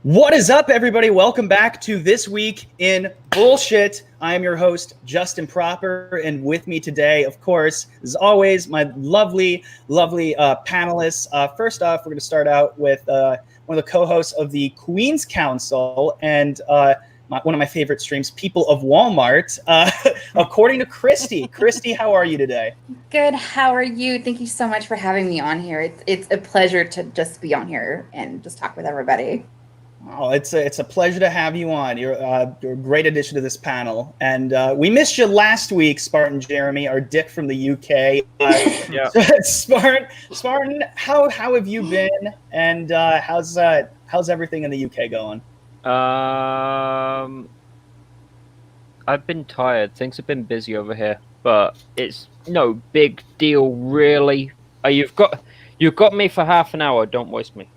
What is up, everybody? Welcome back to This Week in Bullshit. I am your host, Justin Proper, and with me today, of course, as always, my lovely panelists. First off, we're going to start out with one of the co-hosts of the Queen's Council and one of my favorite streams, People of Walmart, according to Christie. Christie, how are you today? Good. How are you? Thank you so much for having me on here. It's a pleasure to just be on here and just talk with everybody. Oh, it's a pleasure to have you on. You're a great addition to this panel. And we missed you last week, Spartan Jeremy, our dick from the UK. Yeah. Spartan, how have you been? And how's everything in the UK going? I've been tired. Things have been busy over here, but it's no big deal, really. You've got me for half an hour. Don't waste me.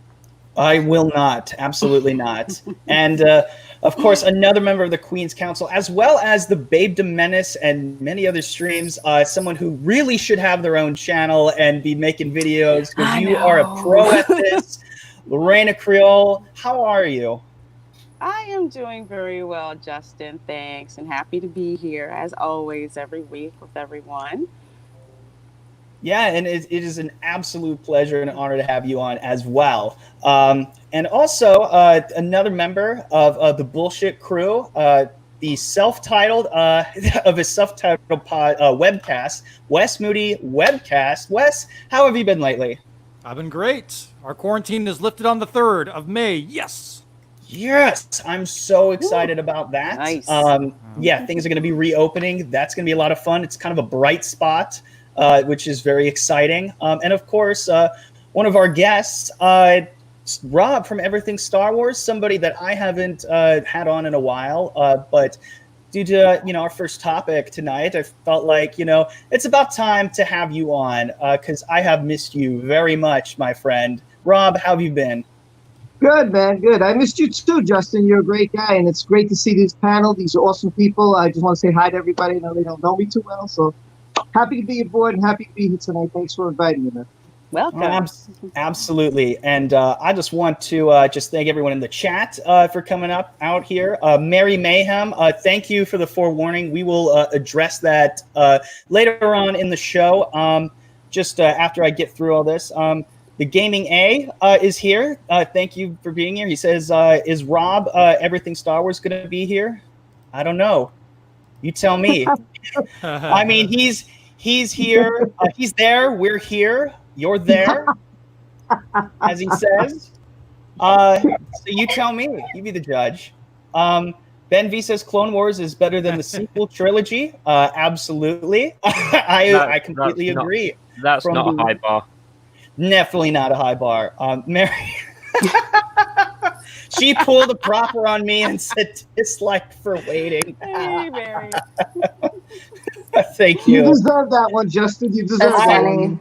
I will not. Absolutely not. And, of course, another member of the Queen's Council, as well as the Babe de Menace and many other streams, someone who really should have their own channel and be making videos because you are a pro at this. Lorena Creole, how are you? I am doing very well, Justin. Thanks. And happy to be here, as always, every week with everyone. Yeah, and it is an absolute pleasure and an honor to have you on as well. And also another member of the Bullshit Crew, the self-titled of his self-titled webcast, Wes Moody webcast. Wes, how have you been lately? I've been great. Our quarantine is lifted on the 3rd of May. Yes. Yes, I'm so excited about that. Nice. Yeah, things are going to be reopening. That's going to be a lot of fun. It's kind of a bright spot. Which is very exciting. And of course, one of our guests, Rob from Everything Star Wars, somebody that I haven't had on in a while, but due to our first topic tonight, I felt like it's about time to have you on because I have missed you very much, my friend. Rob, how have you been? Good, man. Good. I missed you too, Justin. You're a great guy, and it's great to see this panel. These are awesome people. I just want to say hi to everybody. I know they don't know me too well, so. Happy to be aboard and happy to be here tonight. Thanks for inviting me, man. Welcome. Absolutely. And I just want to just thank everyone in the chat for coming out here. Mary Mayhem, thank you for the forewarning. We will address that later on in the show, just after I get through all this. The Gaming A is here. Thank you for being here. He says, is Rob, Everything Star Wars, going to be here? I don't know. You tell me. I mean, he's here. He's there. We're here. You're there, as he says. So you tell me. You be the judge. Ben V says Clone Wars is better than the sequel trilogy. Absolutely. I completely agree. That's not a high bar. Definitely not a high bar. Mary. She pulled a proper on me and said dislike for waiting. Hey, Mary. Thank you. You deserve that one, Justin. You deserve that one.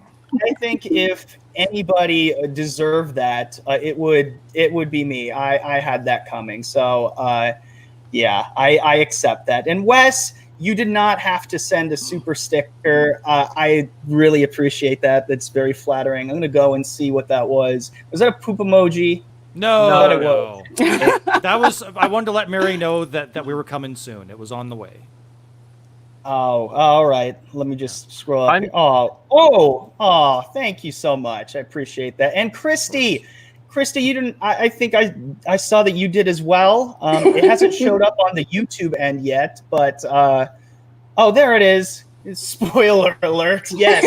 I think if anybody deserved that, it would be me. I had that coming. So, yeah, I accept that. And Wes, you did not have to send a super sticker. I really appreciate that. That's very flattering. I'm going to go and see what that was. Was that a poop emoji? No. That was. I wanted to let Mary know that we were coming soon. It was on the way. Oh, all right. Let me just scroll up. Oh, thank you so much. I appreciate that. And Christie, you didn't. I think I saw that you did as well. It hasn't showed up on the YouTube end yet, but there it is. Spoiler alert! Yes,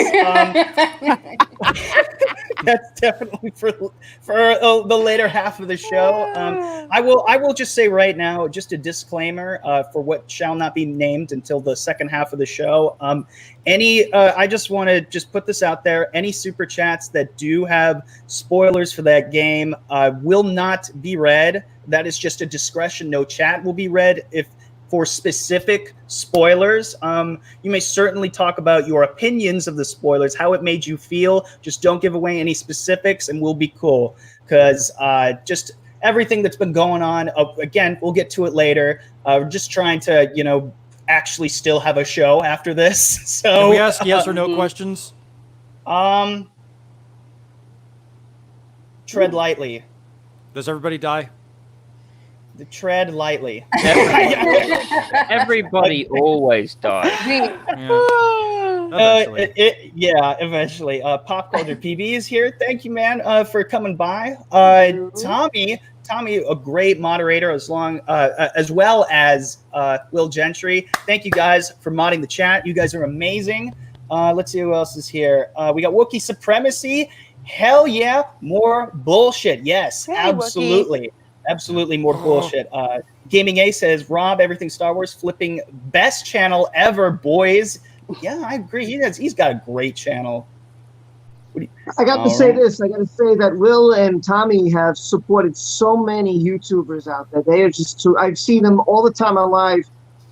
that's definitely for the later half of the show. I will just say right now, just a disclaimer for what shall not be named until the second half of the show. I just want to just put this out there. Any super chats that do have spoilers for that game will not be read. That is just a discretion. No chat will be read for specific spoilers. You may certainly talk about your opinions of the spoilers, how it made you feel. Just don't give away any specifics and we'll be cool. Because just everything that's been going on, again, we'll get to it later. We're just trying to, actually still have a show after this. So can we ask yes or no questions? Tread lightly. Does everybody die? tread lightly. Everybody always dies. Eventually. Eventually. Pop Culture PB is here. Thank you, man, for coming by. Tommy, a great moderator, as well as Will Gentry. Thank you guys for modding the chat. You guys are amazing. Let's see who else is here. We got Wookiee Supremacy. Hell yeah, more bullshit. Yes, Hey, absolutely. Absolutely more bullshit. Gaming A says, Rob, everything Star Wars, flipping best channel ever, boys. Yeah, I agree. He's got a great channel. I got to say this. I got to say that Will and Tommy have supported so many YouTubers out there. They are just I've seen them all the time on live.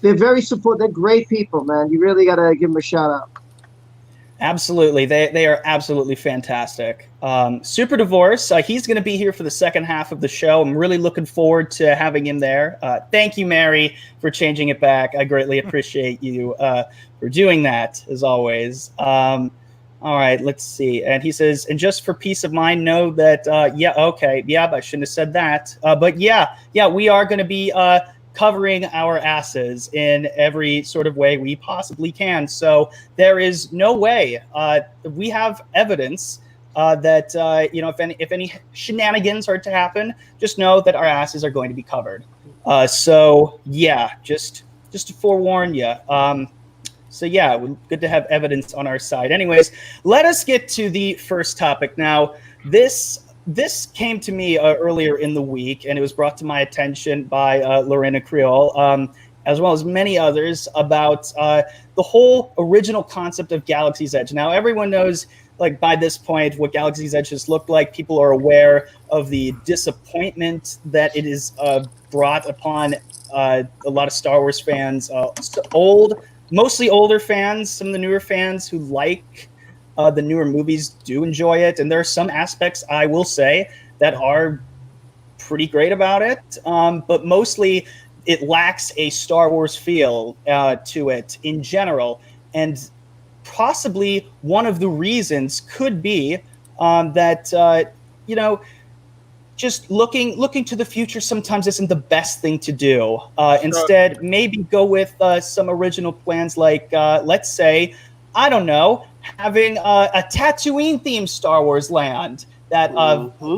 They're very supportive. They're great people, man. You really got to give them a shout out. Absolutely. They are absolutely fantastic. Superdivorce, he's going to be here for the second half of the show. I'm really looking forward to having him there. Thank you, Mary, for changing it back. I greatly appreciate you for doing that, as always. All right, let's see. And he says, and just for peace of mind, know that, I shouldn't have said that. But we are going to be covering our asses in every sort of way we possibly can. So there is no way we have evidence that if any shenanigans are to happen, just know that our asses are going to be covered. Just to forewarn you. Good to have evidence on our side. Anyways, let us get to the first topic. Now, this came to me earlier in the week, and it was brought to my attention by Lorena Creole, as well as many others, about the whole original concept of Galaxy's Edge. Now, everyone knows, like, by this point, what Galaxy's Edge has looked like. People are aware of the disappointment that it is brought upon a lot of Star Wars fans, mostly older fans. Some of the newer fans who like the newer movies do enjoy it, and there are some aspects, I will say, that are pretty great about it, but mostly it lacks a Star Wars feel to it in general, and possibly one of the reasons could be that just looking to the future sometimes isn't the best thing to do. Instead, maybe go with some original plans, like let's say, I don't know, having a Tatooine-themed Star Wars land. That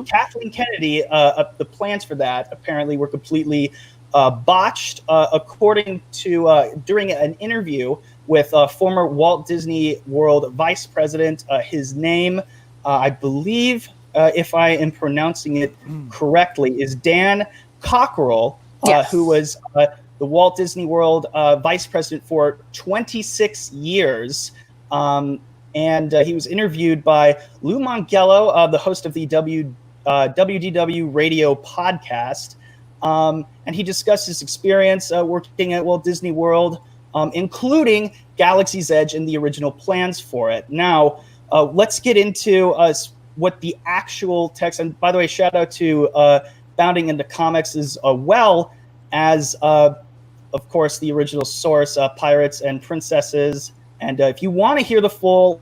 Kathleen Kennedy, the plans for that apparently were completely botched, according to during an interview with former Walt Disney World Vice President. His name, I believe, if I am pronouncing it correctly, is Dan Cockerell, Yes. who was the Walt Disney World Vice President for 26 years. And he was interviewed by Lou Mongello, the host of the WDW radio podcast. And he discussed his experience working at Walt Disney World, including Galaxy's Edge and the original plans for it. Now, let's get into what the actual text, and by the way, shout out to Bounding into Comics, as well as, of course, the original source, Pirates and Princesses. And if you want to hear the full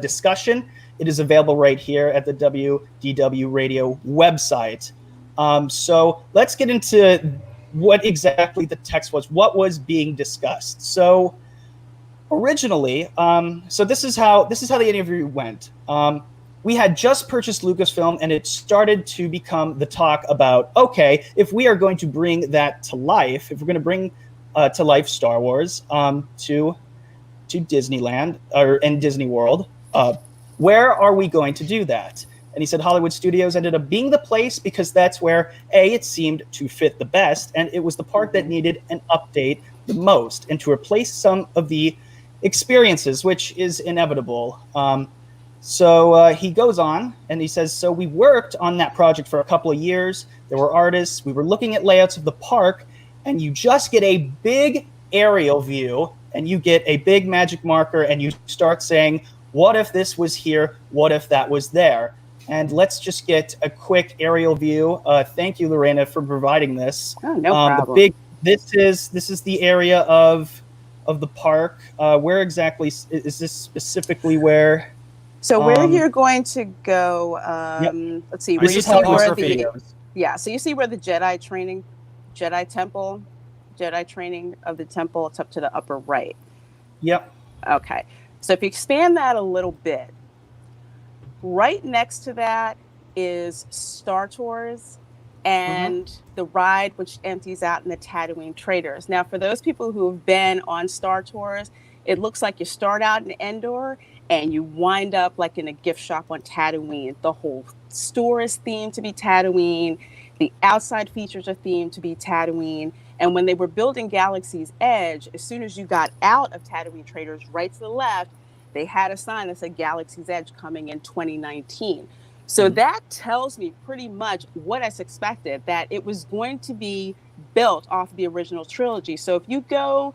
discussion, it is available right here at the WDW Radio website. So let's get into what exactly the text was, what was being discussed. So originally, this is how the interview went. We had just purchased Lucasfilm, and it started to become the talk about, okay, if we are going to bring that to life, if we're going to bring to life Star Wars to Disneyland and Disney World, where are we going to do that? And he said Hollywood Studios ended up being the place because that's where it seemed to fit the best, and it was the park that needed an update the most, and to replace some of the experiences, which is inevitable. So he goes on and he says, so we worked on that project for a couple of years. There were artists. We were looking at layouts of the park, and you just get a big aerial view, and you get a big magic marker, and you start saying, what if this was here? What if that was there? And let's just get a quick aerial view. Thank you, Lorena, for providing this. Oh, no problem. This is the area of the park. Where exactly is this specifically where? So where you're going to go, let's see, where you see where the Yeah, so you see where the Jedi training of the temple, it's up to the upper right. Yep. Okay, so if you expand that a little bit, right next to that is Star Tours and the ride which empties out in the Tatooine Traders. Now, for those people who have been on Star Tours, it looks like you start out in Endor and you wind up like in a gift shop on Tatooine. The whole store is themed to be Tatooine. The outside features are themed to be Tatooine. And when they were building Galaxy's Edge, as soon as you got out of Tatooine Traders, right to the left, they had a sign that said Galaxy's Edge coming in 2019. So that tells me pretty much what I suspected, that it was going to be built off the original trilogy. So if you go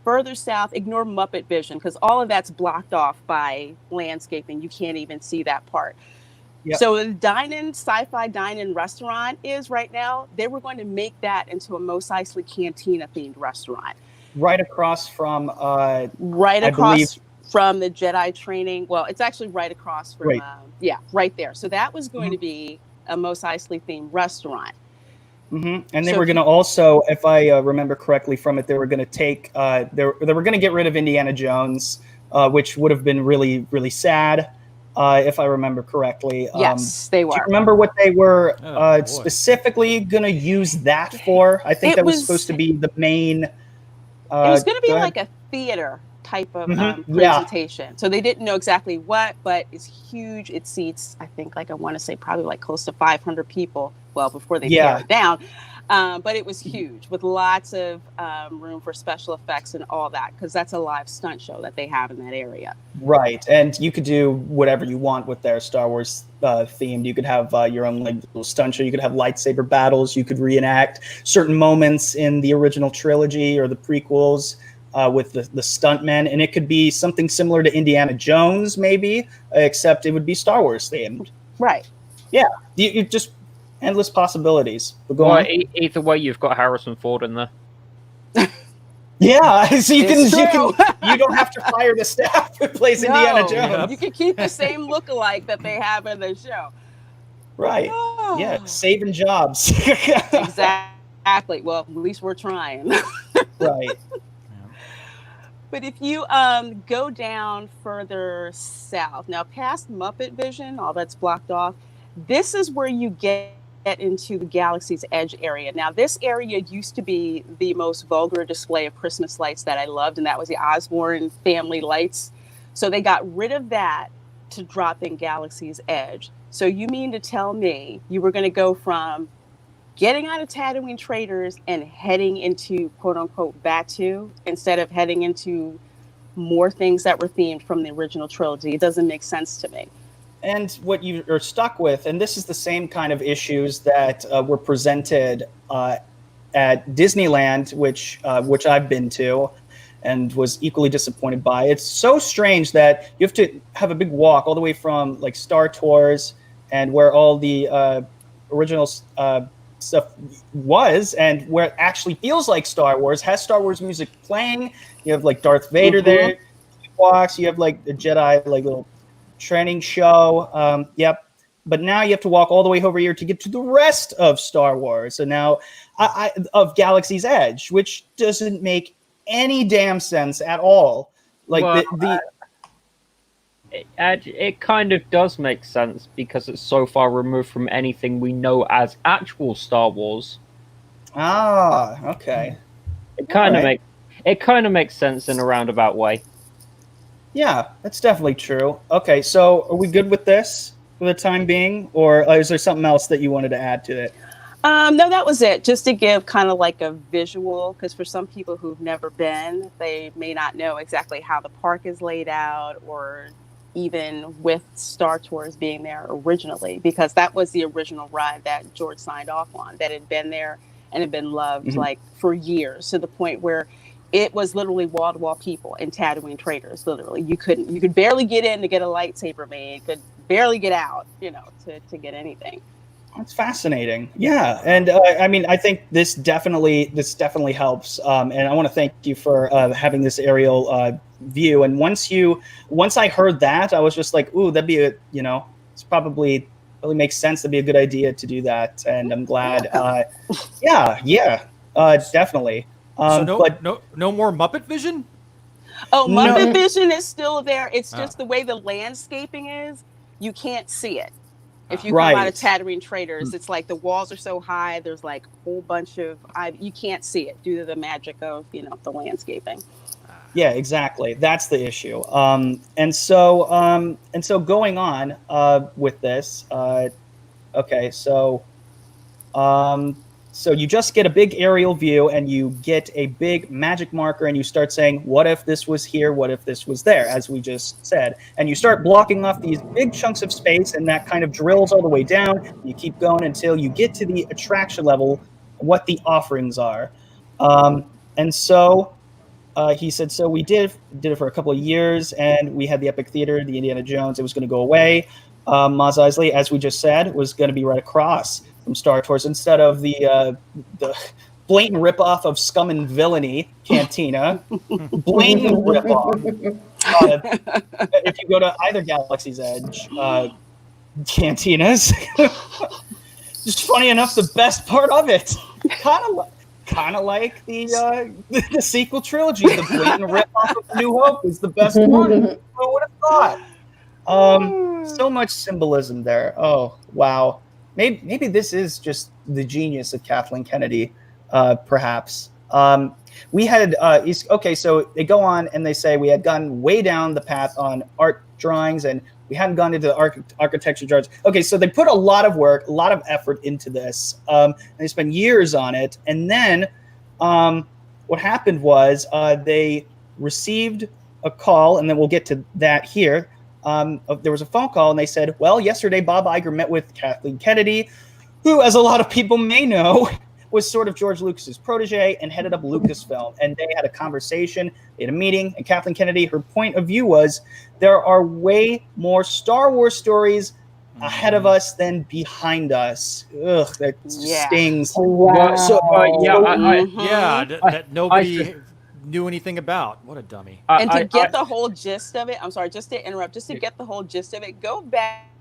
further south, ignore Muppet Vision, because all of that's blocked off by landscaping. You can't even see that part. Yep. So the sci-fi dine-in restaurant is right now, they were going to make that into a Mos Eisley Cantina themed restaurant. Right across from from the Jedi training. Well, it's actually right across from, right there. So that was going to be a Mos Eisley themed restaurant. And they were going to also, if I remember correctly from it, they were going to take, they were going to get rid of Indiana Jones, which would have been really, really sad. If I remember correctly. Yes, they were. Do you remember what they were specifically going to use that for? I think that was supposed to be the main... it was going to be like a theater type of presentation. Yeah. So they didn't know exactly what, but it's huge. It seats, I think, like I want to say probably like close to 500 people. Well, before they tear it down. But it was huge with lots of room for special effects and all that, because that's a live stunt show that they have in that area. Right. And you could do whatever you want with their Star Wars themed. You could have your own like little stunt show. You could have lightsaber battles. You could reenact certain moments in the original trilogy or the prequels with the stuntmen. And it could be something similar to Indiana Jones, maybe, except it would be Star Wars themed. Right. Yeah. You just... endless possibilities. But go on. Either way, you've got Harrison Ford in there. Yeah, so you don't have to fire the staff who plays Indiana Jones. You can keep the same lookalike that they have in the show. Right. Oh. Yeah, saving jobs. Exactly. Well, at least we're trying. Right. But if you go down further south, now past Muppet Vision, all that's blocked off, this is where you get into the Galaxy's Edge area. Now, this area used to be the most vulgar display of Christmas lights that I loved, and that was the Osborne family lights. So they got rid of that to drop in Galaxy's Edge. So you mean to tell me you were going to go from getting out of Tatooine Traders and heading into quote-unquote Batuu instead of heading into more things that were themed from the original trilogy? It doesn't make sense to me. And what you are stuck with, and this is the same kind of issues that were presented at Disneyland, which I've been to and was equally disappointed by. It's so strange that you have to have a big walk all the way from like Star Tours and where all the original stuff was, and where it actually feels like Star Wars, has Star Wars music playing. You have like Darth Vader there, walks. You have like the Jedi like little training show. But now you have to walk all the way over here to get to the rest of Star Wars. And now of Galaxy's Edge, which doesn't make any damn sense at all. Like it kind of does make sense because it's so far removed from anything we know as actual Star Wars. Ah, okay. It kind of makes sense in a roundabout way. Yeah, that's definitely true. Okay, so are we good with this for the time being, or is there something else that you wanted to add to it? No, that was it. Just to give kind of like a visual, because for some people who've never been, they may not know exactly how the park is laid out, or even with Star Tours being there originally, because that was the original ride that George signed off on, that had been there and had been loved like for years, to the point where it was literally wall-to-wall people in Tatooine Traders. Literally, you could barely get in to get a lightsaber made, could barely get out, to get anything. That's fascinating. Yeah, and I mean, I think this definitely helps. And I want to thank you for having this aerial view. And once I heard that, I was just like, ooh, that'd be it's probably really makes sense to be a good idea to do that, and I'm glad. Definitely. So But no more Muppet Vision? Oh, No. Muppet Vision is still there. It's Ah. just the way the landscaping is, you can't see it. If you Right. come out of Tatooine Traders, it's like the walls are so high. There's like a whole bunch of you can't see it due to the magic of the landscaping. Yeah, exactly. That's the issue. And so going on with this. Okay, so you just get a big aerial view, and you get a big magic marker, and you start saying, "What if this was here? What if this was there?" As we just said, and you start blocking off these big chunks of space, and that kind of drills all the way down. You keep going until you get to the attraction level, what the offerings are, and so. He said, so we did it for a couple of years, and we had the Epic Theater, the Indiana Jones. It was going to go away. Mos Eisley, as we just said, was going to be right across from Star Tours instead of the blatant ripoff of Scum and Villainy Cantina. Blatant ripoff. If you go to either Galaxy's Edge cantinas, just funny enough, the best part of it, kind of like the sequel trilogy, the blatant ripoff of New Hope is the best one. Who would have thought? So much symbolism there. Oh wow, maybe this is just the genius of Kathleen Kennedy, perhaps. We had okay, so they go on and they say we had gone way down the path on art drawings, and we hadn't gone into the architecture drawings. Okay, so they put a lot of work, a lot of effort into this. And they spent years on it. And then what happened was they received a call, and then we'll get to that here. There was a phone call, and they said, well, yesterday Bob Iger met with Kathleen Kennedy, who, as a lot of people may know, was sort of George Lucas's protege and headed up Lucasfilm. And they had a conversation, they had a meeting, and Kathleen Kennedy, her point of view was there are way more Star Wars stories ahead of us than behind us. Ugh, that stings. Wow. That nobody knew anything about. What a dummy. And to get the whole gist of it, I'm sorry, just to interrupt, just to get the whole gist of it, go back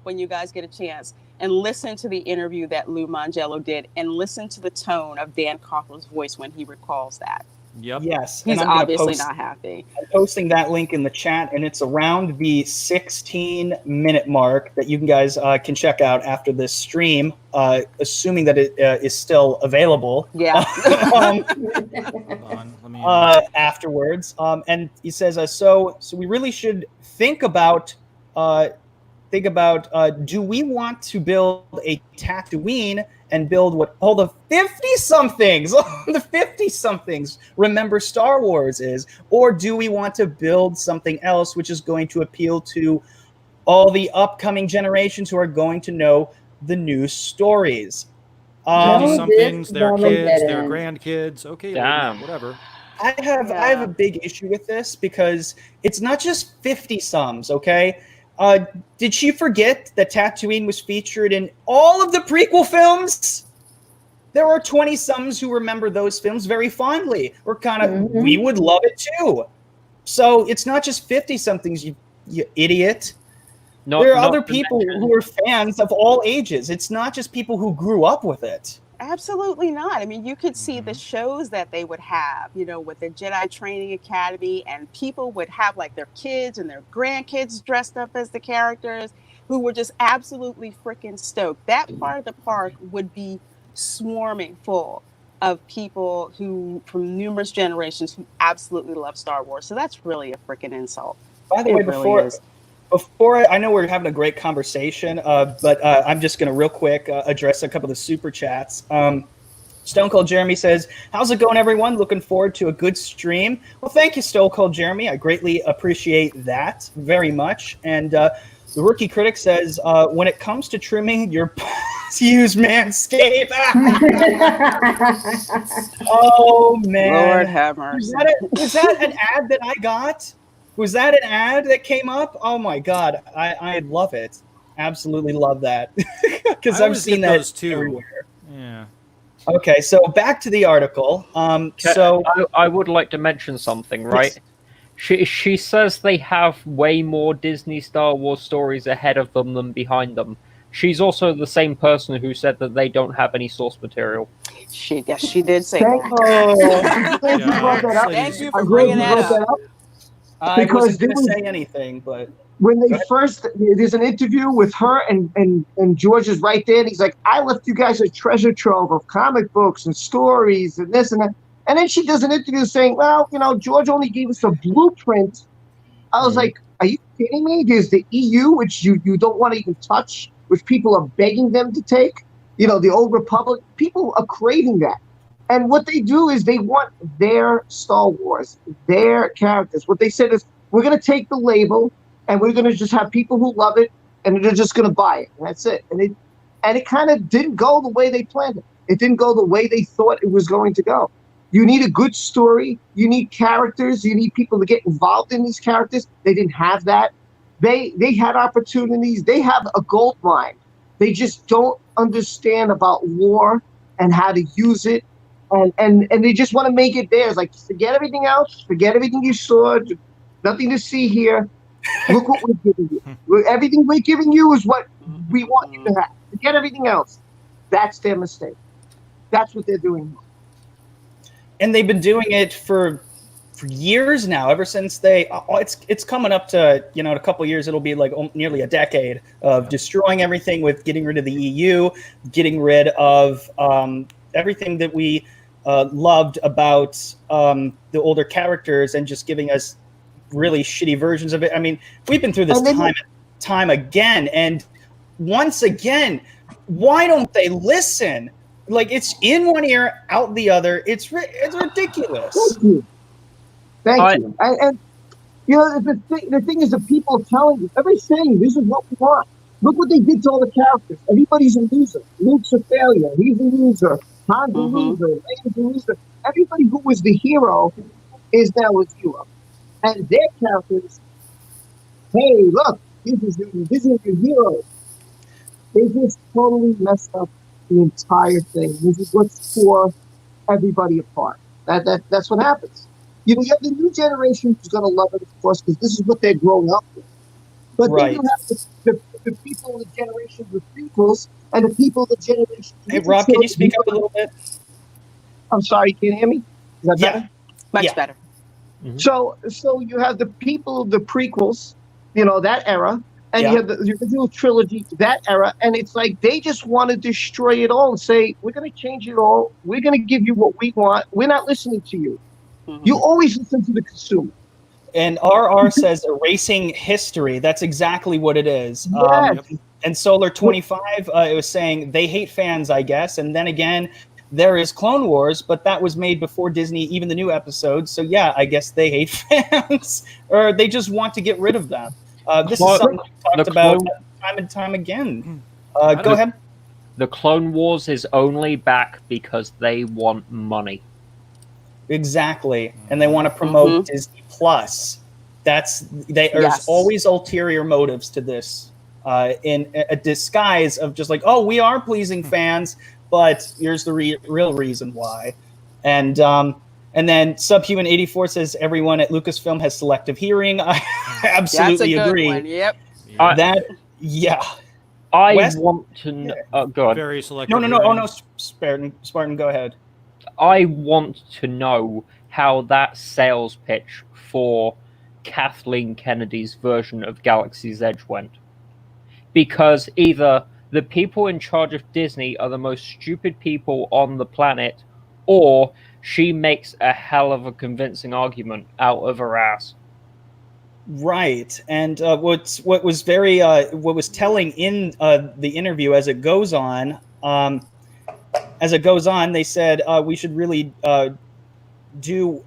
when you guys get a chance and listen to the interview that Lou Mangello did, and listen to the tone of Dan Cockle's voice when he recalls that. Yep. Yes. He's obviously not happy. I'm posting that link in the chat, and it's around the 16-minute mark that you guys can check out after this stream, assuming that it is still available. Yeah. Hold on, let me, afterwards. And he says, so we really should think about do we want to build a Tatooine and build what all the 50-somethings remember Star Wars is, or do we want to build something else which is going to appeal to all the upcoming generations who are going to know the new stories? 50-somethings, their kids, their grandkids. Okay, Damn. whatever. I have a big issue with this because it's not just 50-sums, okay? Did she forget that Tatooine was featured in all of the prequel films? There are 20-sums who remember those films very fondly. We would love it too. So it's not just 50-somethings, you idiot. There are other people who are fans of all ages. It's not just people who grew up with it. Absolutely not. I mean, you could see the shows that they would have, with the Jedi Training Academy, and people would have like their kids and their grandkids dressed up as the characters who were just absolutely freaking stoked. That part of the park would be swarming full of people who, from numerous generations, who absolutely love Star Wars. So that's really a freaking insult. By the way, before I know we're having a great conversation, but I'm just going to real quick address a couple of the super chats. Stone Cold Jeremy says, how's it going, everyone? Looking forward to a good stream. Well, thank you, Stone Cold Jeremy. I greatly appreciate that very much. And the Rookie Critic says, when it comes to trimming your use Manscaped. Oh, man. Lord have mercy. Was that an ad that I got? Was that an ad that came up? Oh my God, I love it. Absolutely love that because I've seen that too. Everywhere. Yeah. Okay, so back to the article. I would like to mention something, right? She says they have way more Disney Star Wars stories ahead of them than behind them. She's also the same person who said that they don't have any source material. She did say Thank that. Oh, Thank you brought that up. Thank you I'm for glad bringing you that brought up. that up. I Because wasn't there going to was- say anything, but When Go they ahead. first, there's an interview with her and George is right there. And he's like, I left you guys a treasure trove of comic books and stories and this and that. And then she does an interview saying, well, George only gave us a blueprint. I was Mhm. like, are you kidding me? There's the EU, which you don't want to even touch, which people are begging them to take. The old Republic. People are craving that. And what they do is they want their Star Wars, their characters. What they said is, we're going to take the label and we're going to just have people who love it and they're just going to buy it. And that's it. And it kind of didn't go the way they planned it. It didn't go the way they thought it was going to go. You need a good story. You need characters. You need people to get involved in these characters. They didn't have that. They had opportunities. They have a gold mine. They just don't understand about lore and how to use it. And they just want to make it theirs. Like, forget everything else. Forget everything you saw. Nothing to see here. Look what we're giving you. Everything we're giving you is what we want you to have. Forget everything else. That's their mistake. That's what they're doing. and they've been doing it for years now. Ever since it's coming up to in a couple of years, it'll be like nearly a decade of destroying everything with getting rid of the EU, getting rid of everything that we loved about the older characters, and just giving us really shitty versions of it. I mean, we've been through this time again, and once again, why don't they listen? Like, it's in one ear, out the other. It's ridiculous. Thank you. And the thing is, the people are telling you, everybody's saying, this is what we want. Look what they did to all the characters. Everybody's a loser. Luke's a failure. He's a loser. Han's a loser. Leia's a loser. Everybody who was the hero is now a hero. And their characters, hey, look, this is your hero. They just totally messed up the entire thing. This is what's tore everybody apart. That's what happens. You have the new generation who's going to love it, of course, because this is what they're growing up with. But then you have the people in the generation with prequels and the people in the generation. Hey, Rob, can you speak up a little bit? I'm sorry, can you hear me? Is that better? Much better. Mm-hmm. So you have the people of the prequels, that era, and you have the original trilogy, that era, and it's like they just want to destroy it all and say, we're going to change it all. We're going to give you what we want. We're not listening to you. You always listen to the consumer. And RR says erasing history. That's exactly what it is. Yes. And Solar 25, it was saying they hate fans, I guess. And then again, there is Clone Wars, but that was made before Disney, even the new episodes. So yeah, I guess they hate fans, or they just want to get rid of them. This is something we talked about time and time again. Go ahead. The Clone Wars is only back because they want money. Exactly, and they want to promote Disney Plus. There's always ulterior motives to this, in a disguise of just like, oh, we are pleasing fans, but here's the real reason why. And then Subhuman 84 says everyone at Lucasfilm has selective hearing. I absolutely That's a agree. good one. Yep. I Wes? want to know. Go on. Very selective. No. Oh no, Spartan, go ahead. I want to know how that sales pitch for Kathleen Kennedy's version of Galaxy's Edge went. Because either the people in charge of Disney are the most stupid people on the planet, or she makes a hell of a convincing argument out of her ass. Right, and what was telling in the interview as it goes on, they said we should really do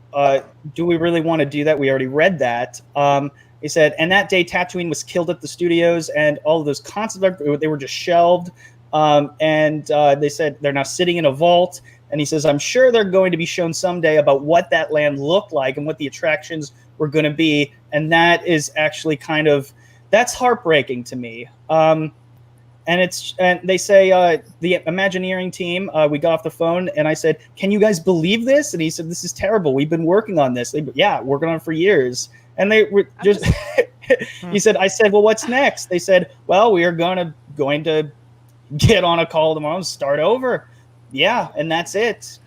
we really want to do that? We already read that. They said, and that day Tatooine was killed at the studios, and all of those concepts they were just shelved. And they said they're now sitting in a vault. And he says, I'm sure they're going to be shown someday about what that land looked like and what the attractions were going to be. And that is actually that's heartbreaking to me. And and they say the Imagineering team. We got off the phone, and I said, "Can you guys believe this?" And he said, "This is terrible. We've been working on this. Yeah, working on it for years." And they were just. I said, "Well, what's next?" They said, "Well, we are going to get on a call tomorrow and start over." Yeah, and that's it.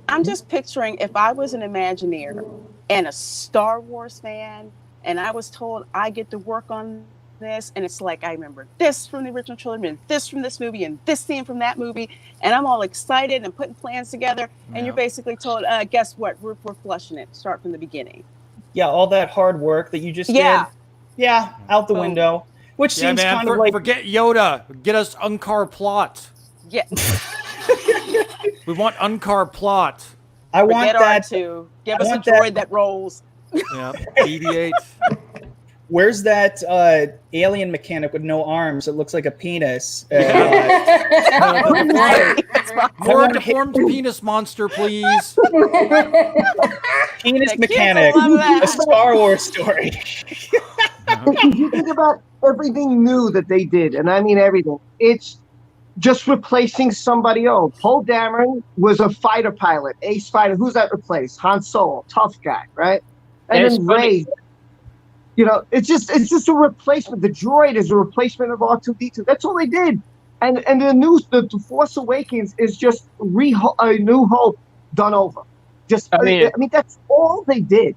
I'm just picturing if I was an Imagineer and a Star Wars fan, and I was told I get to work on this, and it's like I remember this from the original trilogy and this from this movie and this scene from that movie, and I'm all excited and putting plans together, and you're basically told, guess what, we're flushing it, start from the beginning. Yeah, all that hard work that you just did, out the window, which seems kind of like... Forget Yoda, get us Unkar plot. Yeah. We want Unkar plot. I want that R2. Give us a droid that rolls. Yeah, BB-8. Where's that alien mechanic with no arms? It looks like a penis. More deformed penis monster, please. Penis mechanic. A Star Wars story. If you think about everything new that they did, and I mean everything, it's just replacing somebody else. Poe Dameron was a fighter pilot, ace fighter. Who's that replaced? Han Solo, tough guy, right? And then Rey. You know, it's just a replacement. The droid is a replacement of R2-D2. That's all they did. And the Force Awakens is just a New Hope done over. I mean, that's all they did.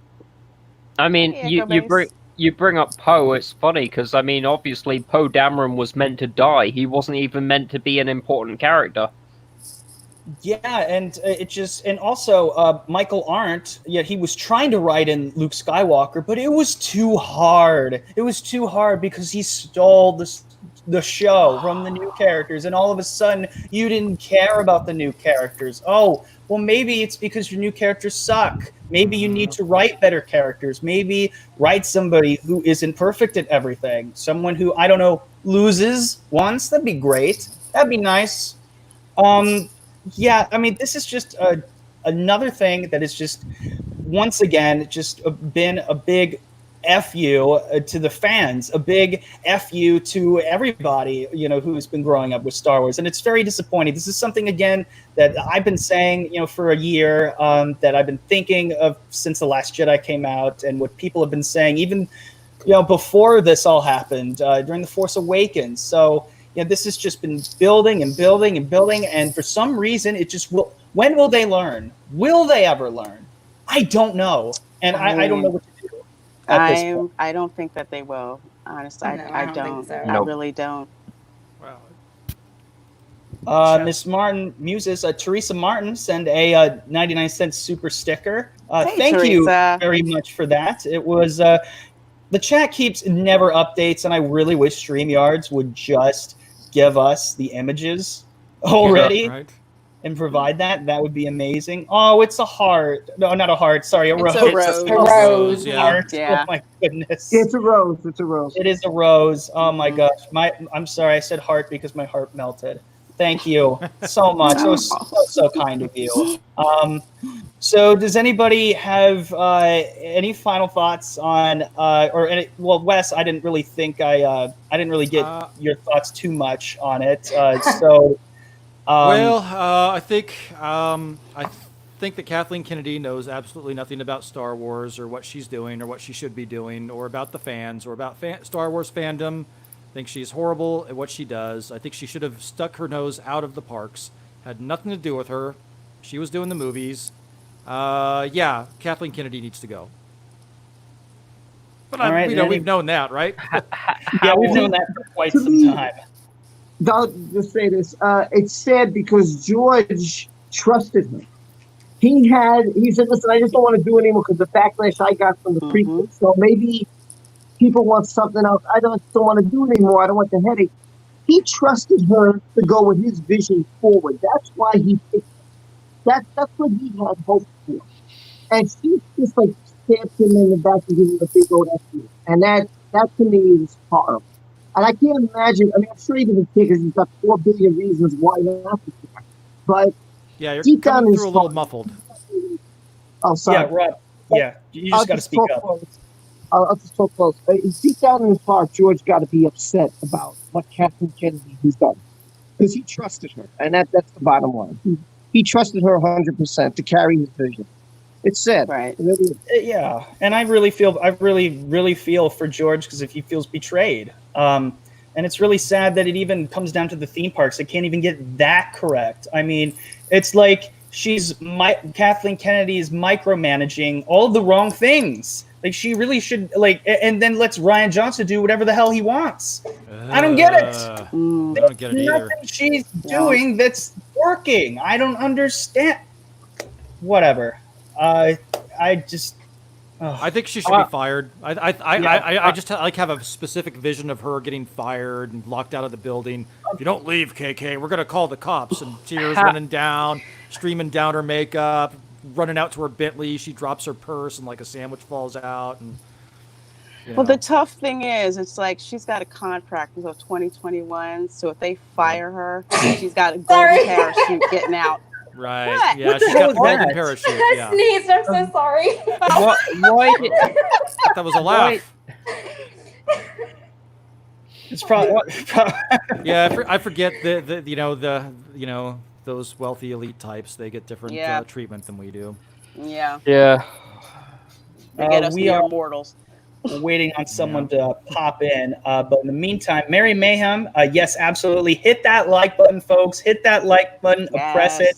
I mean, you bring up Poe. It's funny because I mean, obviously, Poe Dameron was meant to die. He wasn't even meant to be an important character. Yeah, and also Michael Arndt. Yeah, he was trying to write in Luke Skywalker, but it was too hard. It was too hard because he stole the show from the new characters, and all of a sudden you didn't care about the new characters. Oh, well, maybe it's because your new characters suck. Maybe you need to write better characters. Maybe write somebody who isn't perfect at everything. Someone who, I don't know, loses once. That'd be great. That'd be nice. Yeah, I mean, this is just another thing that is just, once again, just been a big F you to the fans, a big F you to everybody, you know, who's been growing up with Star Wars. And it's very disappointing. This is something, again, that I've been saying, you know, for a year, that I've been thinking of since The Last Jedi came out, and what people have been saying even, you know, before this all happened, during The Force Awakens. So, you know, this has just been building and building and building, and for some reason, it just will. When will they learn? Will they ever learn? I don't know, and I don't know what to do. I don't think that they will. Honestly, No, I don't. think so. I really don't. Wow. Miss Martin Muses, Teresa Martin, send a 99-cent super sticker. Hey, thank you Teresa. very much for that. It was the chat keeps never updates, and I really wish StreamYards would just give us the images already and provide that. That would be amazing. Oh, it's a heart. No, not a heart. Sorry, a rose. It's a rose. Yeah. Heart. Yeah. Oh my goodness. It's a rose. It's a rose. It is a rose. Oh my gosh. I'm sorry. I said heart because my heart melted. Thank you so much. It was so kind of you. So does anybody have any final thoughts on well, Wes, I didn't really think I didn't really get your thoughts too much on it. I think that Kathleen Kennedy knows absolutely nothing about Star Wars or what she's doing or what she should be doing or about the fans or about Star Wars fandom. I think she's horrible at what she does. I think she should have stuck her nose out of the parks. Had nothing to do with her. She was doing the movies. Yeah, Kathleen Kennedy needs to go. But we've known that, right? Yeah, we've known that for quite some time. I'll just say this. It's sad because George trusted her. He said, listen, I just don't want to do it anymore because the backlash I got from the prequel. So maybe people want something else. I don't want to do it anymore. I don't want the headache. He trusted her to go with his vision forward. That's why he picked her. That's what he had hoped for. And she just like stabbed him in the back and gave him a big old F. And that to me is horrible. And I can't imagine. I mean, I'm sure he doesn't care because he's got 4 billion reasons why not to care. But yeah, you're deep down coming through a little heart, muffled. Oh, sorry. Yeah, Rob. Yeah, you just got to speak up. I'll just talk close. Deep down in his heart, George got to be upset about what Kathleen Kennedy has done because he trusted her, and that's the bottom line. He trusted her 100% to carry his vision. It's sad, Right. It really is. Yeah, and I really feel for George because if he feels betrayed, and it's really sad that it even comes down to the theme parks. It can't even get that correct. I mean, it's like Kathleen Kennedy is micromanaging all the wrong things. Like she really should and then lets Ryan Johnson do whatever the hell he wants. I don't get it. I don't get it either. Nothing she's doing that's working. I don't understand. Whatever. I just. I think she should be fired. I just have a specific vision of her getting fired and locked out of the building. If you don't leave, KK, we're gonna call the cops. And tears running down, streaming down her makeup, running out to her Bentley. She drops her purse and like a sandwich falls out. And well, the tough thing is, it's like she's got a contract until 2021. So if they fire her, she's got a golden parachute getting out. Right. What? Yeah, What the she's hell got is the golden that? parachute. I Yeah. sneezed. I'm so sorry. Why did, That was a laugh. It's probably. Yeah, I forget those wealthy elite types. They get different treatment than we do. Yeah. yeah. They get us we mere are mortals. waiting on someone to pop in. But in the meantime, Mary Mayhem, yes, absolutely. Hit that like button, folks. Hit that like button. Press it.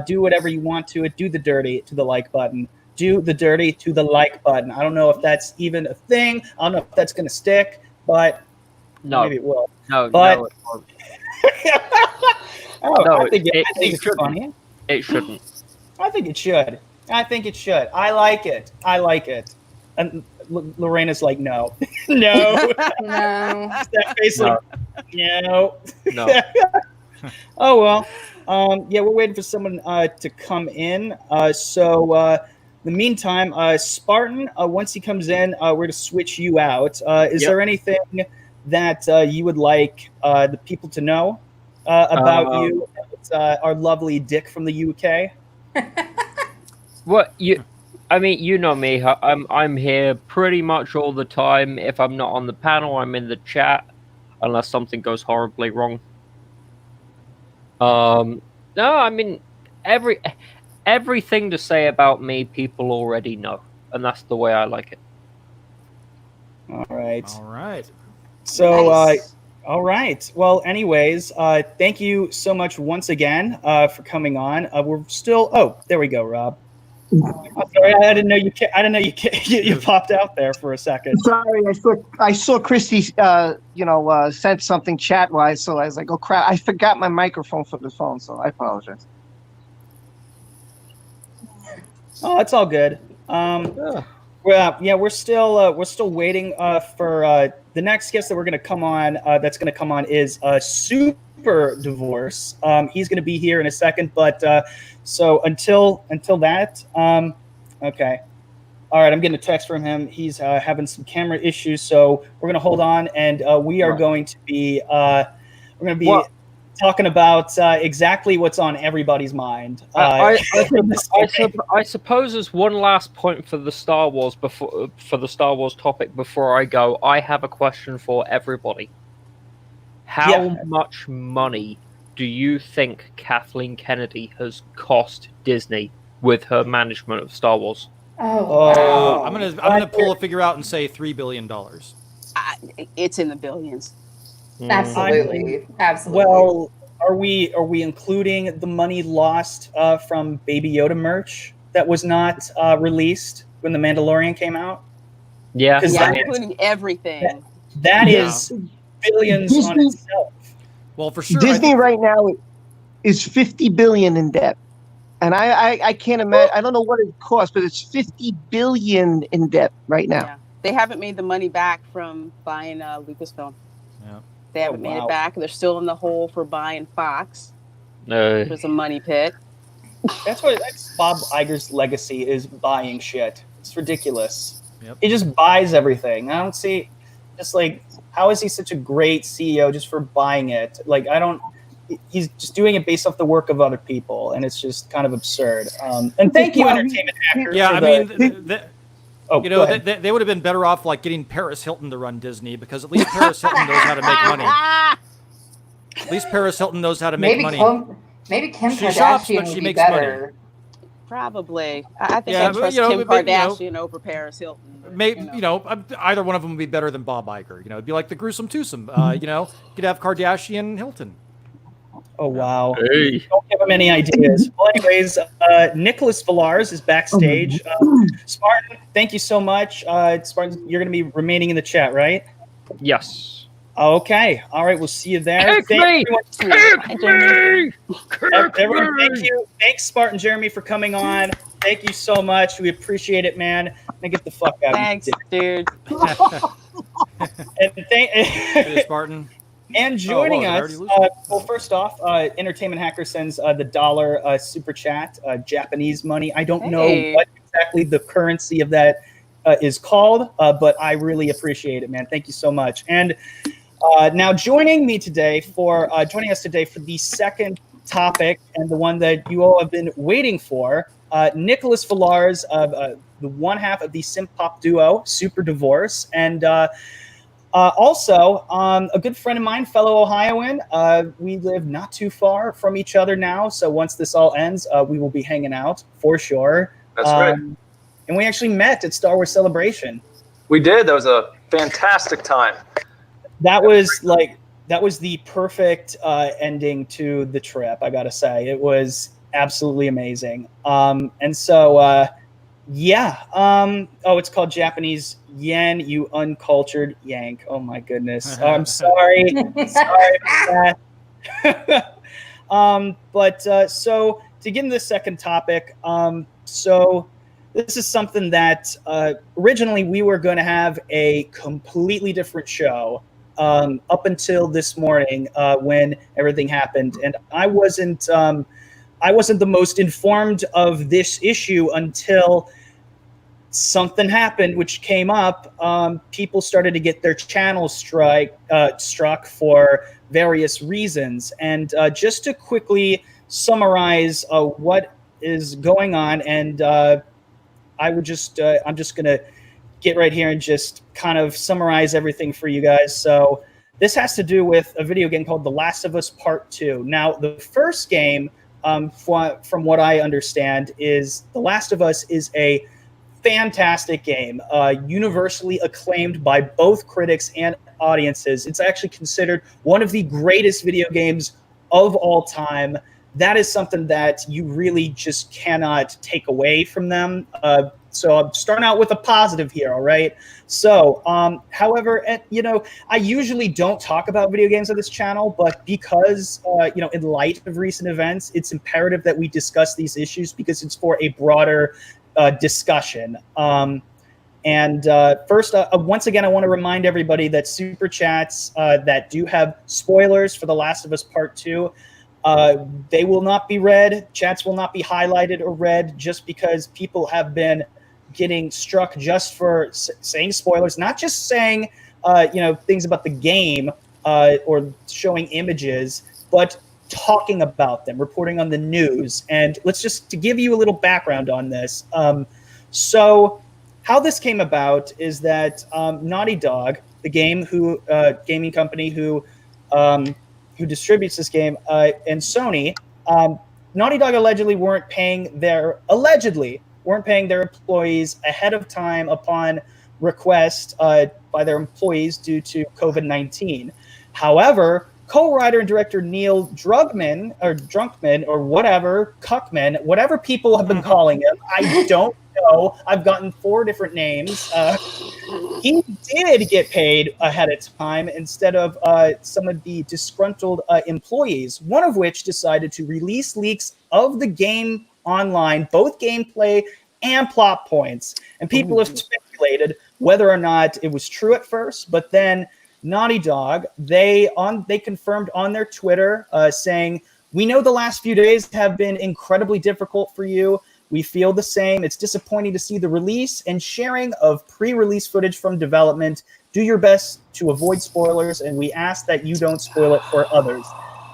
Do whatever you want to it. Do the dirty to the like button. Do the dirty to the like button. I don't know if that's even a thing. I don't know if that's going to stick, but maybe it will. No, But- no, it won't. I think it's shouldn't. funny. It shouldn't. I think it should. I like it. And Lorena's like, no. No. No. That face like, no. No. Oh, well. Yeah, we're waiting for someone to come in. So in the meantime, Spartan, once he comes in, we're going to switch you out. Is there anything that you would like the people to know about you, our lovely Dick from the UK? What I mean, you know me. I'm here pretty much all the time. If I'm not on the panel, I'm in the chat, unless something goes horribly wrong. No, I mean everything to say about me, people already know, and that's the way I like it. All right. All right. So, Nice. all right. Well, anyways, thank you so much once again for coming on. We're still. Oh, there we go, Rob. I'm sorry, I didn't know you. I didn't know you popped out there for a second. Sorry, I saw Christie, sent something chat wise, so I was like, oh crap! I forgot my microphone for the phone, so I apologize. Oh, it's all good. Well, yeah, we're still waiting for the next guest that we're going to come on. That's going to come on is Superdivorce. He's going to be here in a second, but so until that, okay. All right, I'm getting a text from him. He's having some camera issues, so we're going to hold on, and we are going to be talking about exactly what's on everybody's mind. I suppose as one last point for the Star Wars topic before I go, I have a question for everybody. How much money do you think Kathleen Kennedy has cost Disney with her management of Star Wars? Oh, I'm gonna pull a figure out and say $3 billion. It's in the billions. absolutely. Well, are we including the money lost from Baby Yoda merch that was not released when The Mandalorian came out? Yeah, Including everything. That is billions on Disney- itself. Well, for sure. Disney right now is $50 billion in debt, and I can't imagine. I don't know what it costs, but it's $50 billion in debt right now. Yeah. They haven't made the money back from buying Lucasfilm. Yeah. They haven't made it back. They're still in the hole for buying Fox. no. There's a money pit. That's Bob Iger's legacy is buying shit. It's ridiculous. Yep. He just buys everything. I don't see, just like, how is he such a great CEO just for buying it? Like, he's just doing it based off the work of other people, and it's just kind of absurd. And thank you, Well, Entertainment Hackers. Yeah, for I the- mean, You know, they would have been better off like getting Paris Hilton to run Disney, because at least Paris Hilton knows how to make money. At least Paris Hilton knows how to make money. Maybe Kim She Kardashian shops, but would she be makes better. money. Probably. I think Yeah, I trust you know, Kim but, Kardashian over Paris Hilton. Maybe, either one of them would be better than Bob Iger. You know, it'd be like the gruesome twosome. You know, you could have Kardashian and Hilton. Oh, wow. Hey. Don't give him any ideas. Well, anyways, Nicholas Villars is backstage. Spartan, thank you so much. Spartan, you're going to be remaining in the chat, right? Yes. Okay. All right. We'll see you there. Kick me! Everyone, thank you. Thanks, Spartan Jeremy, for coming on. Thank you so much. We appreciate it, man. Now get the fuck out. Thanks, dude. And Hey, Spartan. And joining did I us, already lose well, first off, Entertainment Hacker sends the $1 super chat, Japanese money. I don't know what exactly the currency of that is called, but I really appreciate it, man. Thank you so much. And now joining us today for the second topic, and the one that you all have been waiting for, Nicholas Villars, the one half of the synth pop duo Superdivorce, and also, a good friend of mine, fellow Ohioan. We live not too far from each other now, so once this all ends, we will be hanging out for sure. That's right. And we actually met at Star Wars Celebration. We did. That was a fantastic time. That was the perfect ending to the trip, I gotta say. It was absolutely amazing. And so, yeah. Oh, it's called Japanese yen, you uncultured yank. Oh my goodness. I'm sorry. Sorry about that. So to get into the second topic, so this is something that originally we were going to have a completely different show up until this morning when everything happened, and I wasn't the most informed of this issue until something happened, which came up. People started to get their channels struck for various reasons. And just to quickly summarize what is going on, and I'm just going to get right here and just kind of summarize everything for you guys. So this has to do with a video game called The Last of Us Part 2. Now, the first game, from what I understand, is The Last of Us is a fantastic game, universally acclaimed by both critics and audiences. It's actually considered one of the greatest video games of all time. That is something that you really just cannot take away from them. So I'm starting out with a positive here, all right? So, however, I usually don't talk about video games on this channel, but because, in light of recent events, it's imperative that we discuss these issues because it's for a broader discussion. First, once again, I want to remind everybody that super chats that do have spoilers for The Last of Us Part 2, they will not be read. Chats will not be highlighted or read just because people have been getting struck just for saying spoilers, not just saying, things about the game or showing images, but talking about them, reporting on the news. And to give you a little background on this. So how this came about is that Naughty Dog, the gaming company who distributes this game, and Sony, Naughty Dog allegedly weren't paying their employees ahead of time upon request by their employees due to COVID-19. However, co-writer and director Neil Druckmann, or whatever, Cuckman, whatever people have been calling him, I don't know. I've gotten 4 different names. He did get paid ahead of time instead of some of the disgruntled employees, one of which decided to release leaks of the game online, both gameplay and plot points. And people have speculated whether or not it was true at first, but then Naughty Dog, they confirmed on their Twitter saying, "We know the last few days have been incredibly difficult for you. We feel the same. It's disappointing to see the release and sharing of pre-release footage from development. Do your best to avoid spoilers, and we ask that you don't spoil it for others.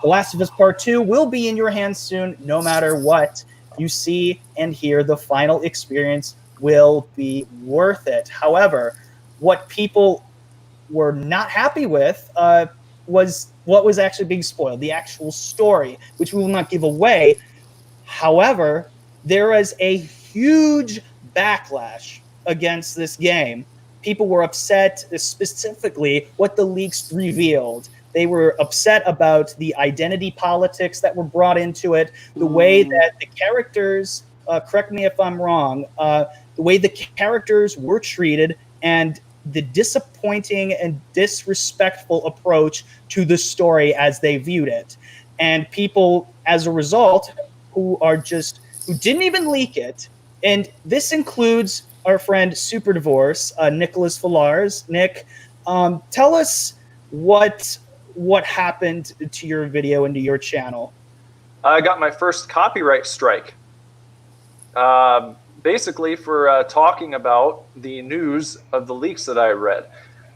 The Last of Us Part 2 will be in your hands soon, no matter what. You see and hear the final experience will be worth it. However, what people were not happy with was what was actually being spoiled, the actual story, which we will not give away. However, there is a huge backlash against this game. People were upset, specifically what the leaks revealed. They were upset about the identity politics that were brought into it, the way that the characters, correct me if I'm wrong, the way the characters were treated, and the disappointing and disrespectful approach to the story as they viewed it. And people, as a result, who didn't even leak it, and this includes our friend Superdivorce, Nicholas Villars. Nick, tell us what happened to your video and to your channel. I got my first copyright strike. Basically for talking about the news of the leaks that I read.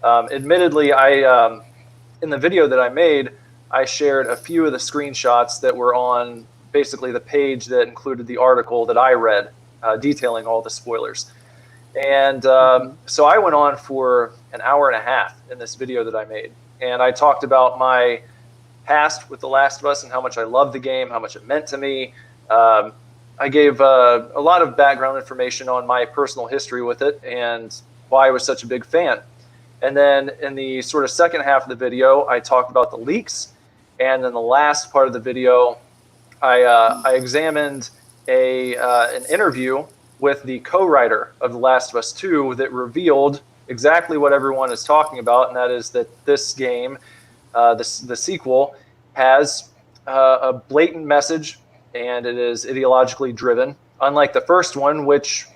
Admittedly, I in the video that I made, I shared a few of the screenshots that were on basically the page that included the article that I read, detailing all the spoilers. And so I went on for an hour and a half in this video that I made. And I talked about my past with The Last of Us and how much I loved the game, how much it meant to me. I gave a lot of background information on my personal history with it and why I was such a big fan. And then in the sort of second half of the video, I talked about the leaks. And in the last part of the video, I examined an interview with the co-writer of The Last of Us 2 that revealed exactly what everyone is talking about, and that is that this game, the sequel, has a blatant message, and it is ideologically driven, unlike the first one, which,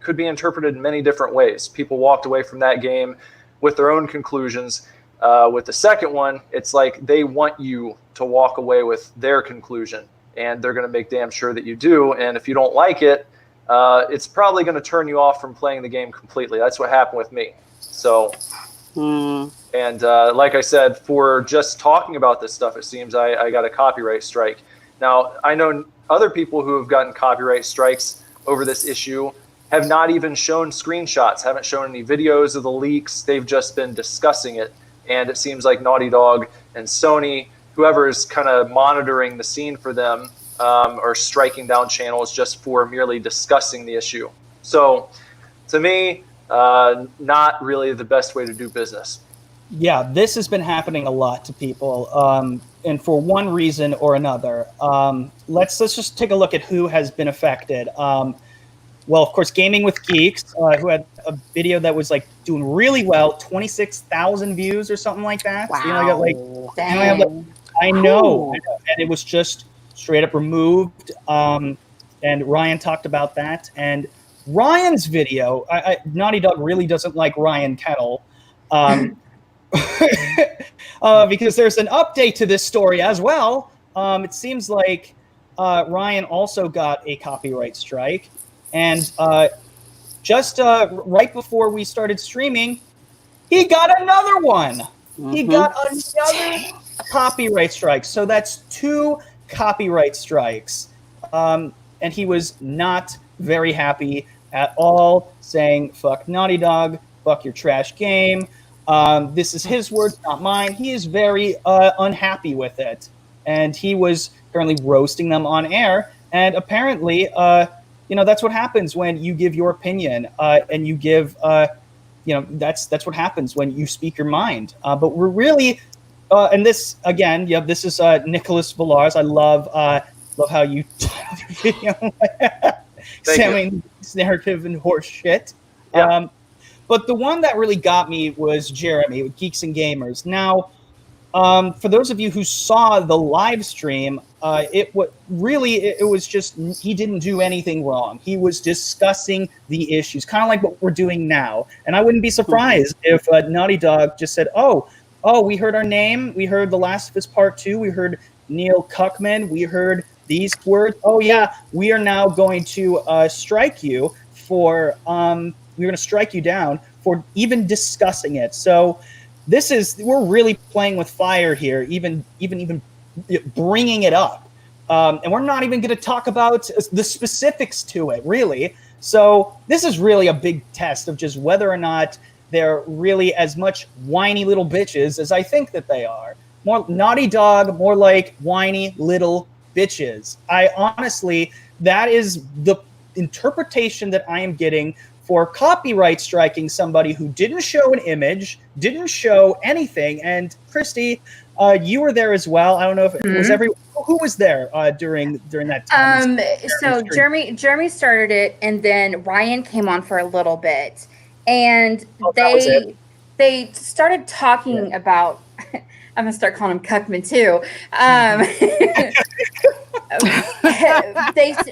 could be interpreted in many different ways. People walked away from that game with their own conclusions. With the second one, it's like they want you to walk away with their conclusion, and they're going to make damn sure that you do. And if you don't like it, it's probably going to turn you off from playing the game completely. That's what happened with me. So, and like I said, for just talking about this stuff, it seems I got a copyright strike. Now, I know other people who have gotten copyright strikes over this issue have not even shown screenshots, haven't shown any videos of the leaks. They've just been discussing it. And it seems like Naughty Dog and Sony, whoever is kind of monitoring the scene for them, are striking down channels just for merely discussing the issue. So to me, not really the best way to do business. Yeah, this has been happening a lot to people, and for one reason or another. Let's just take a look at who has been affected. Well, of course, Gaming with Geeks, who had a video that was like doing really well, 26,000 views or something like that. Wow. So, I got I know, and it was just straight up removed. And Ryan talked about that. And Ryan's video, Naughty Dog really doesn't like Ryan Kettle. Because there's an update to this story as well. It seems like Ryan also got a copyright strike. And just right before we started streaming, he got another one. He got another copyright strike. So that's 2 copyright strikes. And he was not very happy at all, saying, fuck Naughty Dog, fuck your trash game. This is his words, not mine. He is very unhappy with it. And he was currently roasting them on air. And apparently, that's what happens when you give your opinion and you give, that's what happens when you speak your mind. But we're really, and this, again, this is Nicholas Villars. I love how you titled your video. Saying narrative and horse shit. Yeah. But the one that really got me was Jeremy with Geeks and Gamers. Now, for those of you who saw the live stream, it was just, he didn't do anything wrong. He was discussing the issues, kind of like what we're doing now. And I wouldn't be surprised if Naughty Dog just said, oh, we heard our name. We heard The Last of Us Part 2. We heard Neil Cuckman. We heard these words. Oh, yeah, we are now going to strike you for... we're going to strike you down for even discussing it. So we're really playing with fire here, even bringing it up. And we're not even going to talk about the specifics to it, really. So this is really a big test of just whether or not they're really as much whiny little bitches as I think that they are. More Naughty Dog, more like whiny little bitches. I honestly, that is the interpretation that I am getting for copyright striking somebody who didn't show an image, didn't show anything. And Christie, you were there as well. I don't know if it was everyone. Who was there during that time? So Jeremy started it, and then Ryan came on for a little bit, and they started talking about. I'm gonna start calling him Cuckman too.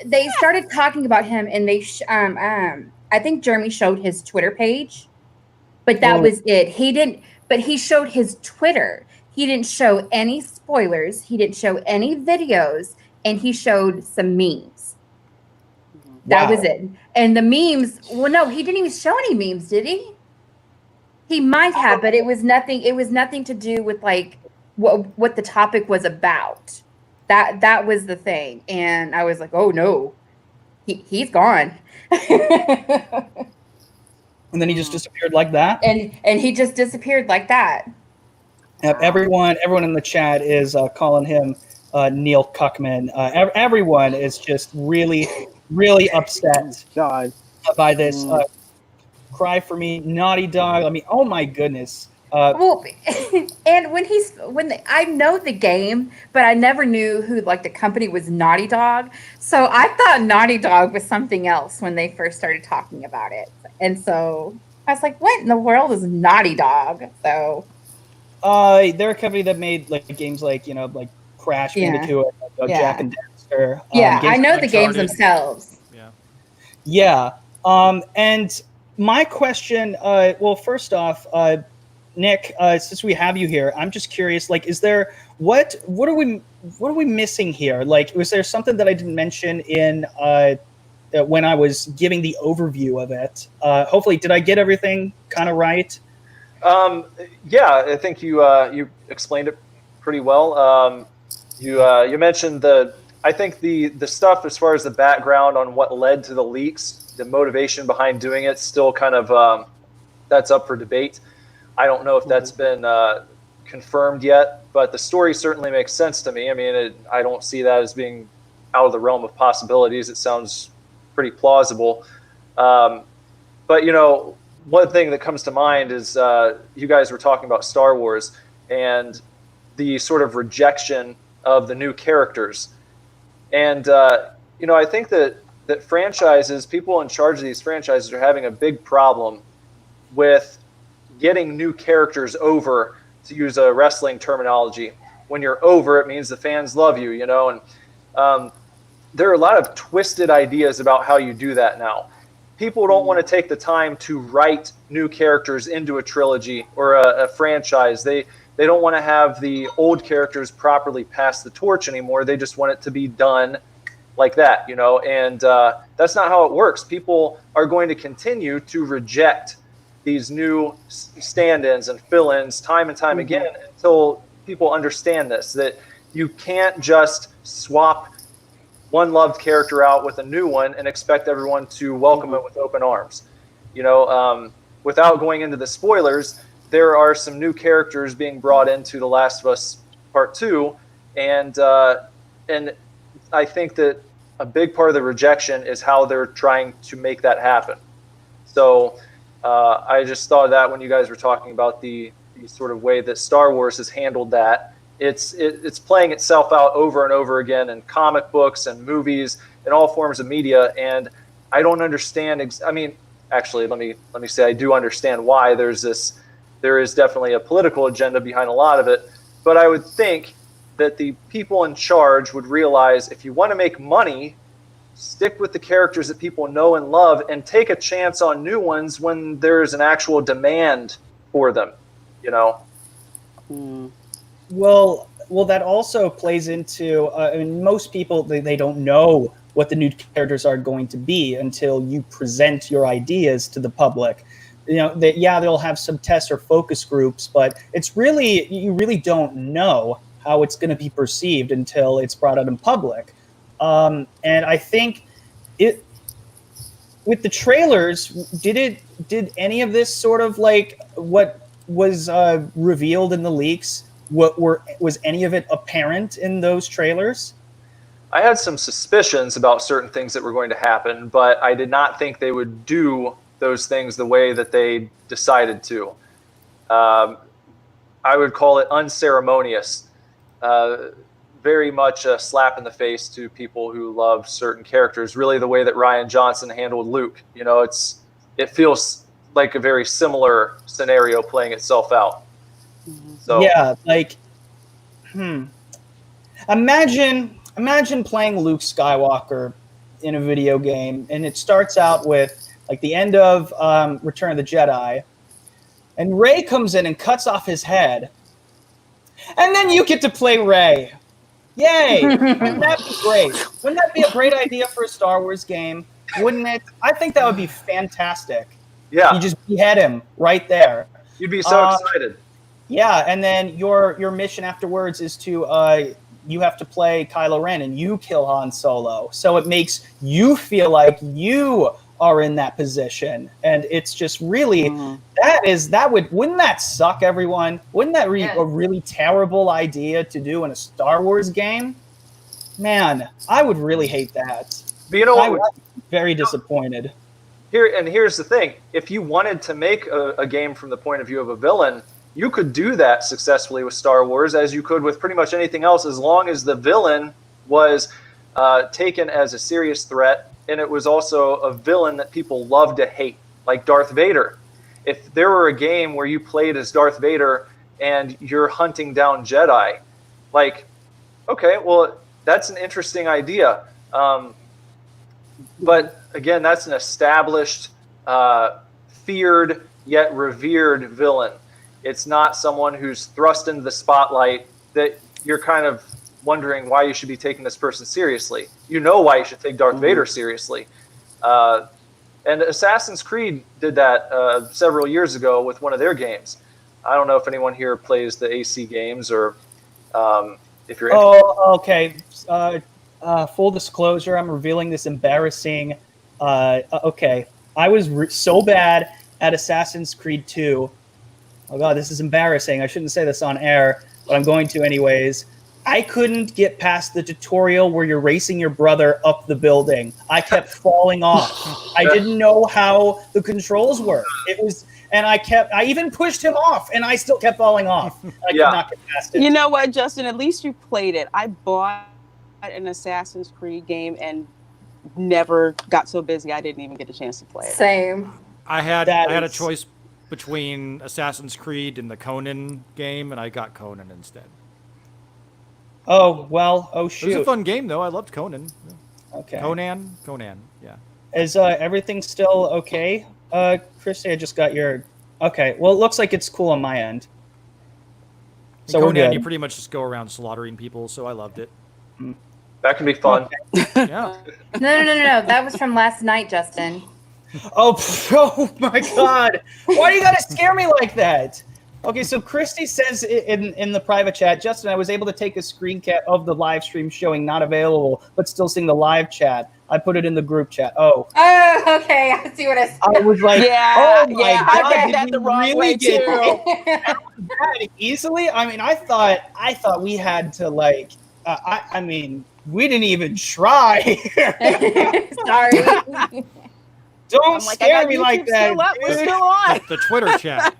They started talking about him, and I think Jeremy showed his Twitter page, but that was it. He didn't, but he showed his Twitter. He didn't show any spoilers. He didn't show any videos, and he showed some memes. That was it. And the memes, well, no, he didn't even show any memes, did he? He might have, but it was nothing. It was nothing to do with like what the topic was about. That was the thing, and I was like, oh no, he's gone. And then he just disappeared like that. And he just disappeared like that. Everyone in the chat is calling him Neil Cuckman. Everyone is just really, really upset by this. Cry for me, Naughty Dog. I mean, oh my goodness. Well, and I know the game, but I never knew who like the company was. Naughty Dog. So I thought Naughty Dog was something else when they first started talking about it, and so I was like, "What in the world is Naughty Dog?" So, they're a company that made like games like like Crash Bandicoot, Jack and Daxter. I know the games themselves. Yeah. And my question, well, first off, Nick, since we have you here, I'm just curious. Like, is there what are we missing here? Like, was there something that I didn't mention in when I was giving the overview of it? Hopefully, did I get everything kind of right? Yeah, I think you explained it pretty well. You mentioned I think the stuff as far as the background on what led to the leaks, the motivation behind doing it, still kind of that's up for debate. I don't know if that's been confirmed yet, but the story certainly makes sense to me. I mean, I don't see that as being out of the realm of possibilities. It sounds pretty plausible. But one thing that comes to mind is you guys were talking about Star Wars and the sort of rejection of the new characters. And, I think that franchises, people in charge of these franchises are having a big problem with getting new characters over, to use a wrestling terminology. When you're over, it means the fans love you, and there are a lot of twisted ideas about how you do that now. People don't want to take the time to write new characters into a trilogy or a franchise. They don't want to have the old characters properly pass the torch anymore. They just want it to be done like that, and that's not how it works. People are going to continue to reject these new stand-ins and fill-ins time and time again until people understand this, that you can't just swap one loved character out with a new one and expect everyone to welcome it with open arms. Without going into the spoilers, there are some new characters being brought into The Last of Us Part 2, and I think that a big part of the rejection is how they're trying to make that happen. So I just thought of that when you guys were talking about the sort of way that Star Wars has handled that. It's playing itself out over and over again in comic books and movies and all forms of media, and I don't understand. I mean, actually, let me say I do understand why there is definitely a political agenda behind a lot of it, but I would think that the people in charge would realize if you want to make money, stick with the characters that people know and love and take a chance on new ones when there's an actual demand for them, Well, that also plays into, most people, they don't know what the new characters are going to be until you present your ideas to the public. They'll have some tests or focus groups, but you really don't know how it's going to be perceived until it's brought out in public. And I think with the trailers, did any of this sort of like what was revealed in the leaks? Was any of it apparent in those trailers? I had some suspicions about certain things that were going to happen, but I did not think they would do those things the way that they decided to. I would call it unceremonious. Very much a slap in the face to people who love certain characters. Really, the way that Rian Johnson handled Luke. You know, it feels like a very similar scenario playing itself out. So yeah, like, imagine playing Luke Skywalker in a video game, and it starts out with like the end of Return of the Jedi, and Rey comes in and cuts off his head, and then you get to play Rey. Yay! Wouldn't that be great? Wouldn't that be a great idea for a Star Wars game? Wouldn't it? I think that would be fantastic. yeah, You just behead him right there. you'd be so excited. Yeah, and then your mission afterwards is to you have to play Kylo Ren and you kill Han Solo. So it makes you feel like you are in that position, and it's just really wouldn't that suck, everyone? Wouldn't that be a really terrible idea to do in a Star Wars game? Man, I would really hate that. But you know I what? would be very disappointed. Here's the thing: if you wanted to make a game from the point of view of a villain, you could do that successfully with Star Wars, as you could with pretty much anything else, as long as the villain was taken as a serious threat, and it was also a villain that people love to hate, like Darth Vader. If there were a game where you played as Darth Vader and you're hunting down Jedi, like, okay, well, that's an interesting idea. But again, that's an established, feared yet revered villain. It's not someone who's thrust into the spotlight that you're kind of wondering why you should be taking this person seriously. You know why you should take Darth Vader seriously. And Assassin's Creed did that several years ago with one of their games. I don't know if anyone here plays the AC games, or if you're interested. Oh, okay. Full disclosure, I'm revealing this embarrassing. Okay, I was so bad at Assassin's Creed 2. Oh god, this is embarrassing. I shouldn't say this on air, but I'm going to anyways. I couldn't get past the tutorial where you're racing your brother up the building. I kept falling off. I didn't know how the controls work. I even pushed him off, and I still kept falling off. I could not get past it. You know what, Justin? At least you played it. I bought an Assassin's Creed game and never got so busy I didn't even get a chance to play it. Same. I had a choice between Assassin's Creed and the Conan game, and I got Conan instead. Oh, well, oh shoot. It was a fun game, though. I loved Conan. Okay. Conan, yeah. Is everything still okay? Christie, I just got your... Okay, well, it looks like it's cool on my end. So we're Conan, good. you pretty much just go around slaughtering people, so I loved it. That can be fun. Yeah. No. That was from last night, Justin. Oh my god. Why do you gotta scare me like that? Okay, so Christie says in the private chat, Justin, I was able to take a screen cap of the live stream showing not available, but still seeing the live chat. I put it in the group chat. Oh, okay. I see what I said. I was like, Yeah, oh my yeah, god, I read did that we the wrong really way get too. that easily? I mean, I thought we had to like. I mean, we didn't even try. Sorry. Don't scare me like that. Still up. We're dude. still on. The Twitter chat.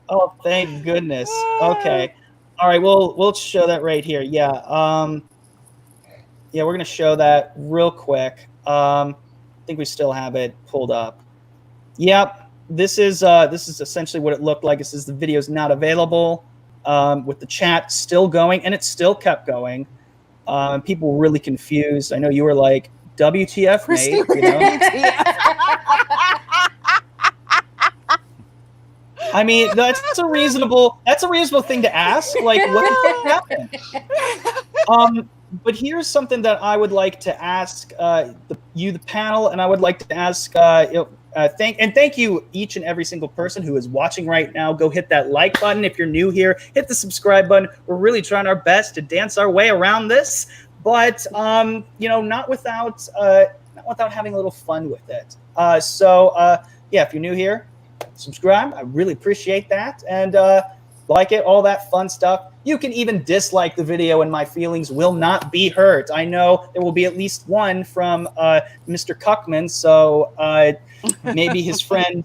Oh, thank goodness. Okay. All right, we'll show that right here. Yeah. Yeah, we're gonna show that real quick. I think we still have it pulled up. Yep. This is essentially what it looked like. It says the video's not available. With the chat still going, and it still kept going. People were really confused. I know you were like, WTF, mate? You know? I mean, that's a reasonable thing to ask. Like, what happened? But here's something that I would like to ask the panel, and I would like to ask. Thank you each and every single person who is watching right now. Go hit that like button if you're new here. Hit the subscribe button. We're really trying our best to dance our way around this, but not without not without having a little fun with it. So if you're new here, subscribe. I really appreciate that. And like it, all that fun stuff. You can even dislike the video and my feelings will not be hurt. I know there will be at least one from Mr. Cuckman, so maybe his friend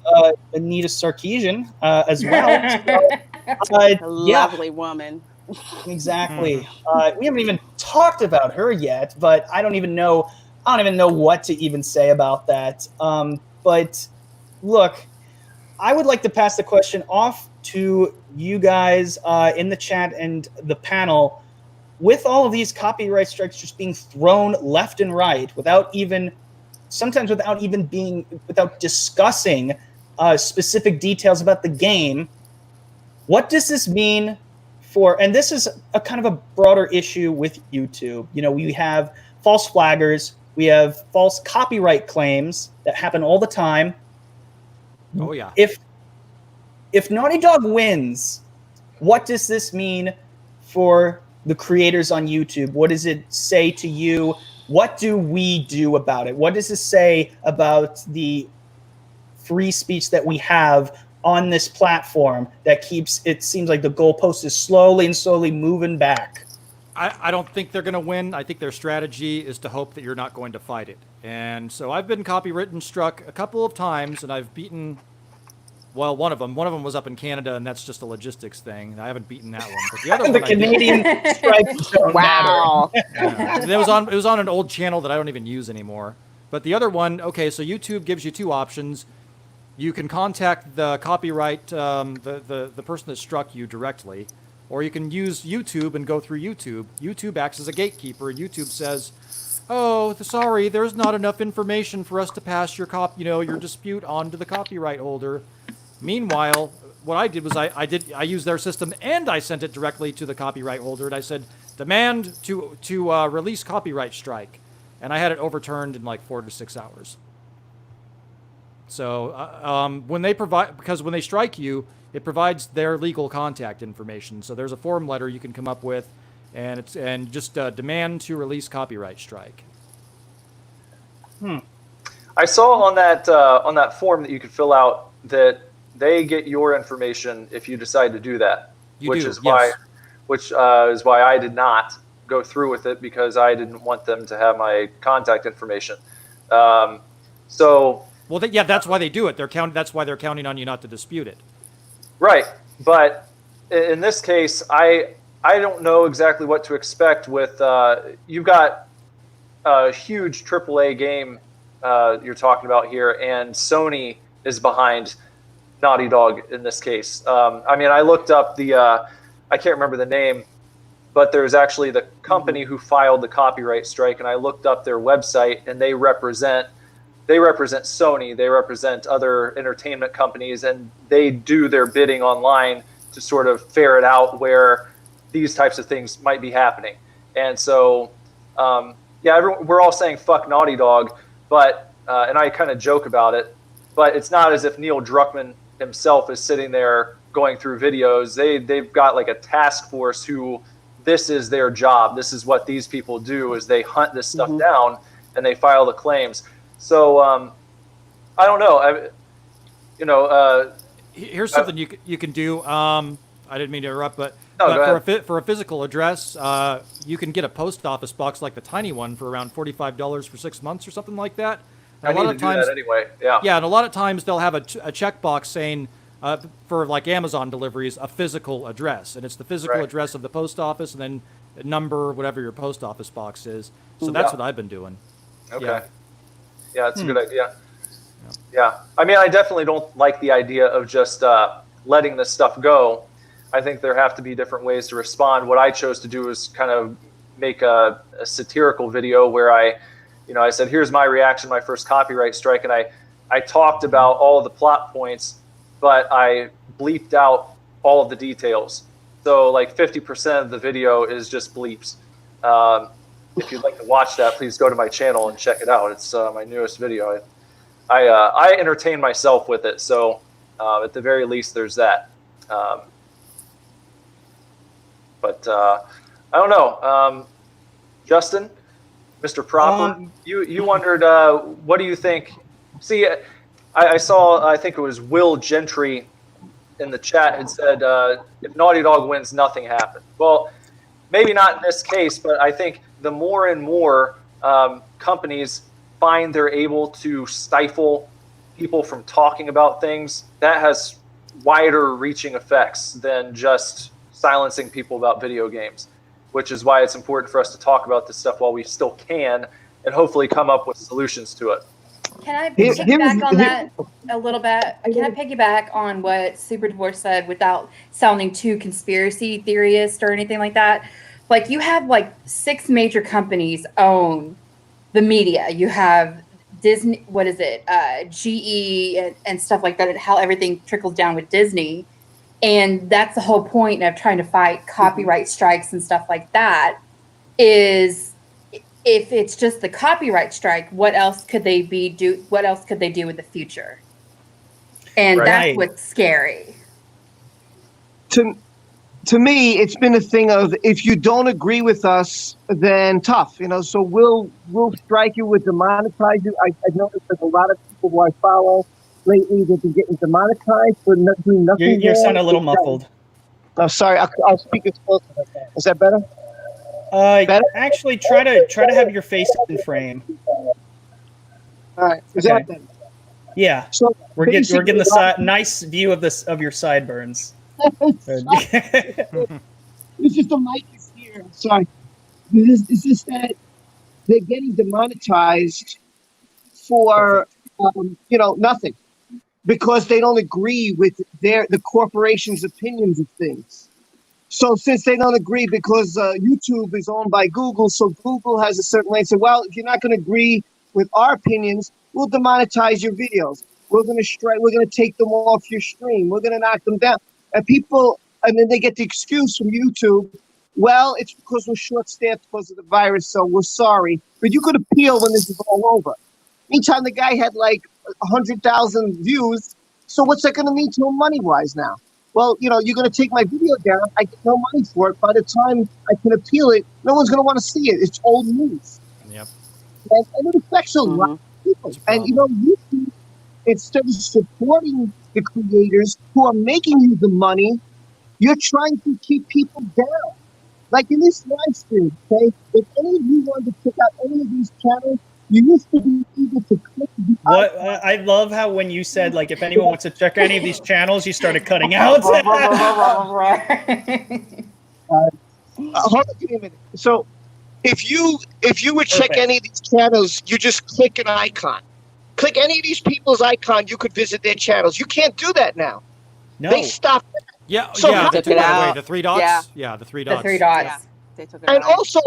Anita Sarkeesian as well. So, Lovely woman. Exactly. We haven't even talked about her yet, but I don't even know what to even say about that. But look, I would like to pass the question off to you guys in the chat and the panel. With all of these copyright strikes just being thrown left and right without discussing specific details about the game, what does this mean for, and this is a kind of a broader issue with YouTube. You know, we have false flaggers, we have false copyright claims that happen all the time. Oh yeah. If Naughty Dog wins, what does this mean for the creators on YouTube? What does it say to you? What do we do about it? What does it say about the free speech that we have on this platform that keeps, it seems like the goalpost is slowly moving back? I don't think they're going to win. I think their strategy is to hope that you're not going to fight it. And so I've been copywritten struck a couple of times, and I've beaten, well, one of them was up in Canada, and that's just a logistics thing. I haven't beaten that one. But the other The one Canadian stripes don't Wow. matter. It was on an old channel that I don't even use anymore. But the other one, okay, so YouTube gives you two options. You can contact the copyright, the person that struck you directly, or you can use YouTube and go through YouTube. YouTube acts as a gatekeeper. YouTube says, "Oh, sorry, there's not enough information for us to pass your your dispute on to the copyright holder." Meanwhile, what I did was I used their system and I sent it directly to the copyright holder, and I said, "Demand to release copyright strike," and I had it overturned in like 4 to 6 hours. So when they strike you, it provides their legal contact information. So there's a form letter you can come up with, and just demand to release copyright strike. I saw on that form that you could fill out that they get your information if you decide to do that, which is why I did not go through with it, because I didn't want them to have my contact information. Well, that's why they do it. That's why they're counting on you not to dispute it. Right, but in this case, I don't know exactly what to expect with you've got a huge AAA game you're talking about here, and Sony is behind Naughty Dog in this case. I mean, I looked up I can't remember the name, but there's actually the company who filed the copyright strike, and I looked up their website, and they represent Sony, they represent other entertainment companies, and they do their bidding online to sort of ferret out where these types of things might be happening. And so, we're all saying fuck Naughty Dog, but and I kind of joke about it, but it's not as if Neil Druckmann himself is sitting there going through videos. They've got like a task force who, this is their job. This is what these people do, is they hunt this stuff down and they file the claims. So I don't know. Here's something you can do. I didn't mean to interrupt, but for a physical address, you can get a post office box like the tiny one for around $45 for 6 months or something like that. And I need to do that anyway. Yeah. Yeah, and a lot of times they'll have a checkbox saying for like Amazon deliveries, a physical address, and it's the physical address of the post office, and then a number, whatever your post office box is. So that's what I've been doing. Okay. Yeah, it's a good idea. Yeah. I mean, I definitely don't like the idea of just letting this stuff go. I think there have to be different ways to respond. What I chose to do is kind of make a satirical video where I said, here's my reaction, my first copyright strike, and I talked about all of the plot points, but I bleeped out all of the details. So like 50% of the video is just bleeps. If you'd like to watch that, please go to my channel and check it out. It's my newest video. I entertain myself with it, so at the very least, there's that. But I don't know. Justin, Mr. Proper, you wondered, what do you think? See, I saw, I think it was Will Gentry in the chat had said, if Naughty Dog wins, nothing happens. Well, maybe not in this case, but I think the more and more companies find they're able to stifle people from talking about things, that has wider reaching effects than just silencing people about video games, which is why it's important for us to talk about this stuff while we still can and hopefully come up with solutions to it. Can I piggyback on that a little bit? Can I piggyback on what Superdivorce said without sounding too conspiracy theorist or anything like that? Like, you have like 6 major companies own the media. You have Disney, what is it, GE and stuff like that, and how everything trickles down with Disney. And that's the whole point of trying to fight copyright strikes and stuff like that, is if it's just the copyright strike, what else could they do in the future? And that's what's scary. To me, it's been a thing of, if you don't agree with us, then tough, so we'll strike you, we'll demonetize you. I've noticed that a lot of people who I follow lately, they've been getting demonetized for doing nothing. You sound a little muffled. Oh, sorry. I'll speak as close as I can. Is that better? Better? Actually, try to have your face in frame. All right. Is that better? Yeah. So we're getting the nice view of your sideburns. It's just the mic is here. Sorry. It's just that they're getting demonetized for nothing, because they don't agree with the corporation's opinions of things. So since they don't agree, because YouTube is owned by Google, so Google has a certain way. So, well, if you're not going to agree with our opinions, we'll demonetize your videos. We're going to strike. We're going to take them off your stream. We're going to knock them down. And then they get the excuse from YouTube, well, it's because we're short-staffed because of the virus, so we're sorry. But you could appeal when this is all over. Meantime, the guy had like 100,000 views, so what's that going to mean to him money-wise now? Well, you're going to take my video down. I get no money for it. By the time I can appeal it, no one's going to want to see it. It's old news. Yep. And it affects a lot of people. And, YouTube, instead of supporting the creators who are making you the money, you're trying to keep people down. Like in this live stream, okay? If any of you wanted to check out any of these channels, you used to be able to click the I love how when you said, like, if anyone wants to check any of these channels, you started cutting out. Hold on, give me a minute. So if you would check any of these channels, you just click an icon. Click any of these people's icon, you could visit their channels. You can't do that now. No. They stopped that. Yeah, So they took it away. out. The 3 dots? Yeah, the 3 dots. The 3 dots. Yeah, they took it And out. also,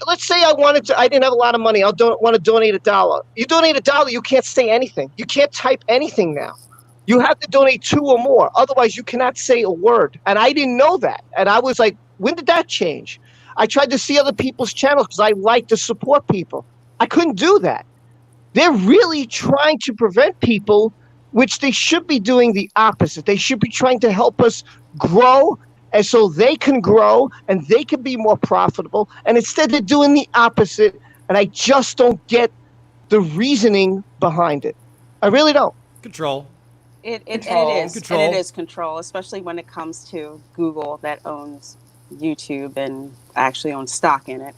let's say I didn't have a lot of money. I don't want to donate $1. You donate $1, you can't say anything. You can't type anything now. You have to donate 2 or more. Otherwise, you cannot say a word. And I didn't know that. And I was like, when did that change? I tried to see other people's channels because I like to support people. I couldn't do that. They're really trying to prevent people, which they should be doing the opposite. They should be trying to help us grow, and so they can grow and they can be more profitable. And instead they're doing the opposite, and I just don't get the reasoning behind it. I really don't. Control. It is. Control. And it is control, especially when it comes to Google that owns YouTube and actually owns stock in it.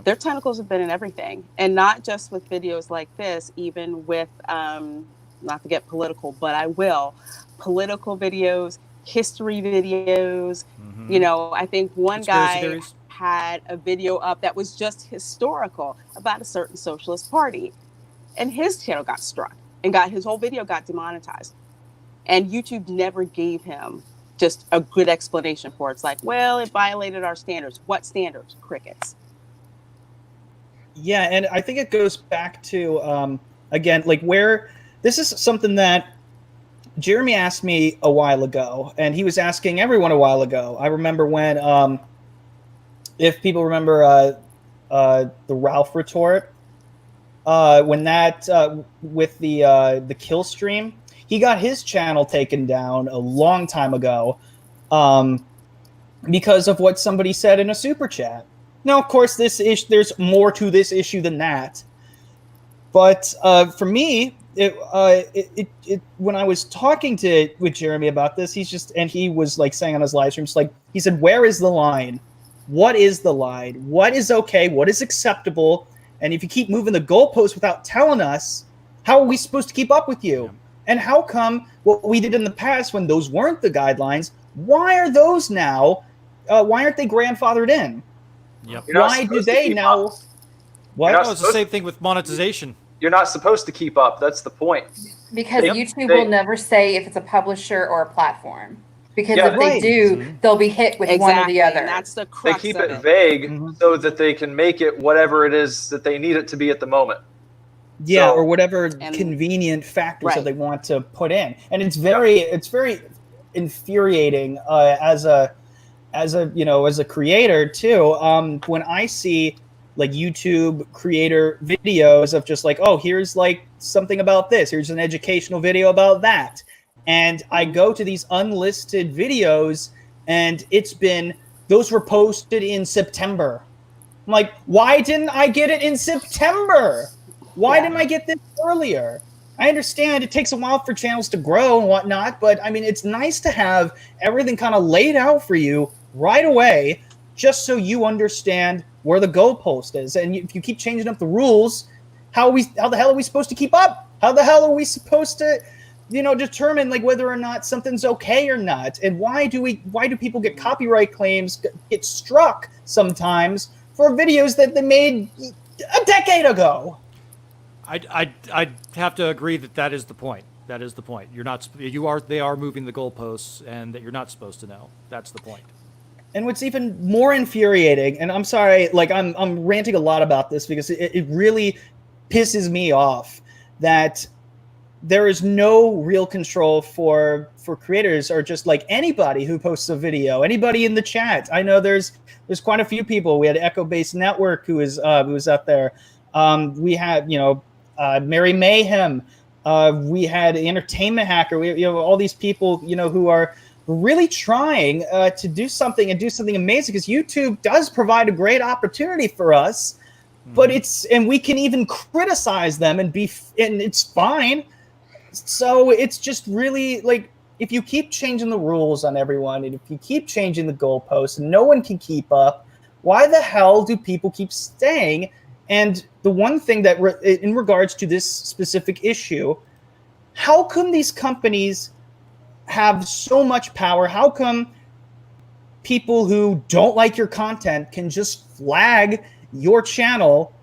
Their tentacles have been in everything, and not just with videos like this, even with, not to get political, but I will, political videos, history videos. I think one Conspiracy guy theories. had a video up that was just historical about a certain socialist party, and his channel got struck and his whole video got demonetized, and YouTube never gave him just a good explanation for it. It's like, well, it violated our standards. What standards? Crickets. Yeah, and I think it goes back to, again, like where this is something that Jeremy asked me a while ago, and he was asking everyone a while ago. I remember when, if people remember the Ralph retort, when that, with the kill stream, he got his channel taken down a long time ago because of what somebody said in a super chat. Now, of course, there's more to this issue than that. But for me, when I was talking with Jeremy about this, he was like saying on his live stream, he said, "Where is the line? What is the line? What is okay? What is acceptable? And if you keep moving the goalposts without telling us, how are we supposed to keep up with you? Yeah. And how come what we did in the past when those weren't the guidelines? Why are those now? Why aren't they grandfathered in? Yep. Why do they now?" What? No, it's the same thing with monetization. You're not supposed to keep up. That's the point. Because YouTube will never say if it's a publisher or a platform. Because if they do, they'll be hit with one or the other. And that's the crux They keep it vague so that they can make it whatever it is that they need it to be at the moment. Yeah, or whatever convenient factors that they want to put in. And it's very infuriating as a creator too. When I see like YouTube creator videos of just like, oh, here's like something about this, here's an educational video about that, and I go to these unlisted videos and those were posted in September. I'm like, why didn't I get it in September? Why didn't I get this earlier? I understand it takes a while for channels to grow and whatnot, but I mean, it's nice to have everything kind of laid out for you right away, just so you understand where the goalpost is. And if you keep changing up the rules, how the hell are we supposed to keep up? How the hell are we supposed to, determine like whether or not something's okay or not? And why do people get copyright claims, get struck sometimes for videos that they made a decade ago? I'd have to agree that is the point. That is the point. They are moving the goalposts, and that you're not supposed to know. That's the point. And what's even more infuriating, and I'm sorry, like I'm ranting a lot about this because it really pisses me off that there is no real control for creators or just like anybody who posts a video, anybody in the chat. I know there's quite a few people. We had Echo Based Network who was out there. We had Mary Mayhem. We had Entertainment Hacker. We all these people who are really trying to do something amazing, because YouTube does provide a great opportunity for us, but we can even criticize them and it's fine. So it's just really like, if you keep changing the rules on everyone, and if you keep changing the goalposts and no one can keep up, why the hell do people keep staying? And the one thing that in regards to this specific issue, how come these companies have so much power? How come people who don't like your content can just flag your channel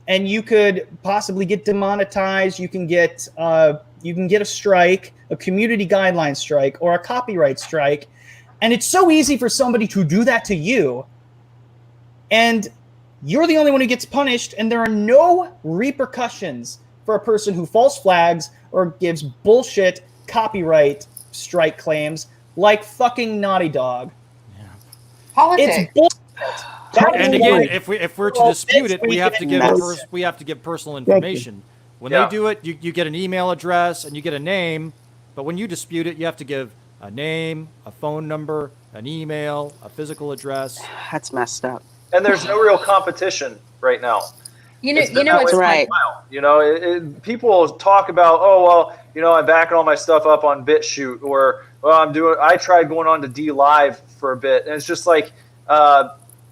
and you could possibly get demonetized? You can get a strike, a community guideline strike, or a copyright strike. And it's so easy for somebody to do that to you, and you're the only one who gets punished, and there are no repercussions for a person who false flags or gives bullshit copyright strike claims like fucking Naughty Dog. Yeah. Politics. It's bullshit. And again, if we're to dispute it, we have to give personal information. When they do it, you get an email address and you get a name, but when you dispute it, you have to give a name, a phone number, an email, a physical address. That's messed up. And there's no real competition right now. It's right. People talk about, I'm backing all my stuff up on BitChute, or I tried going on to DLive for a bit, and it's just like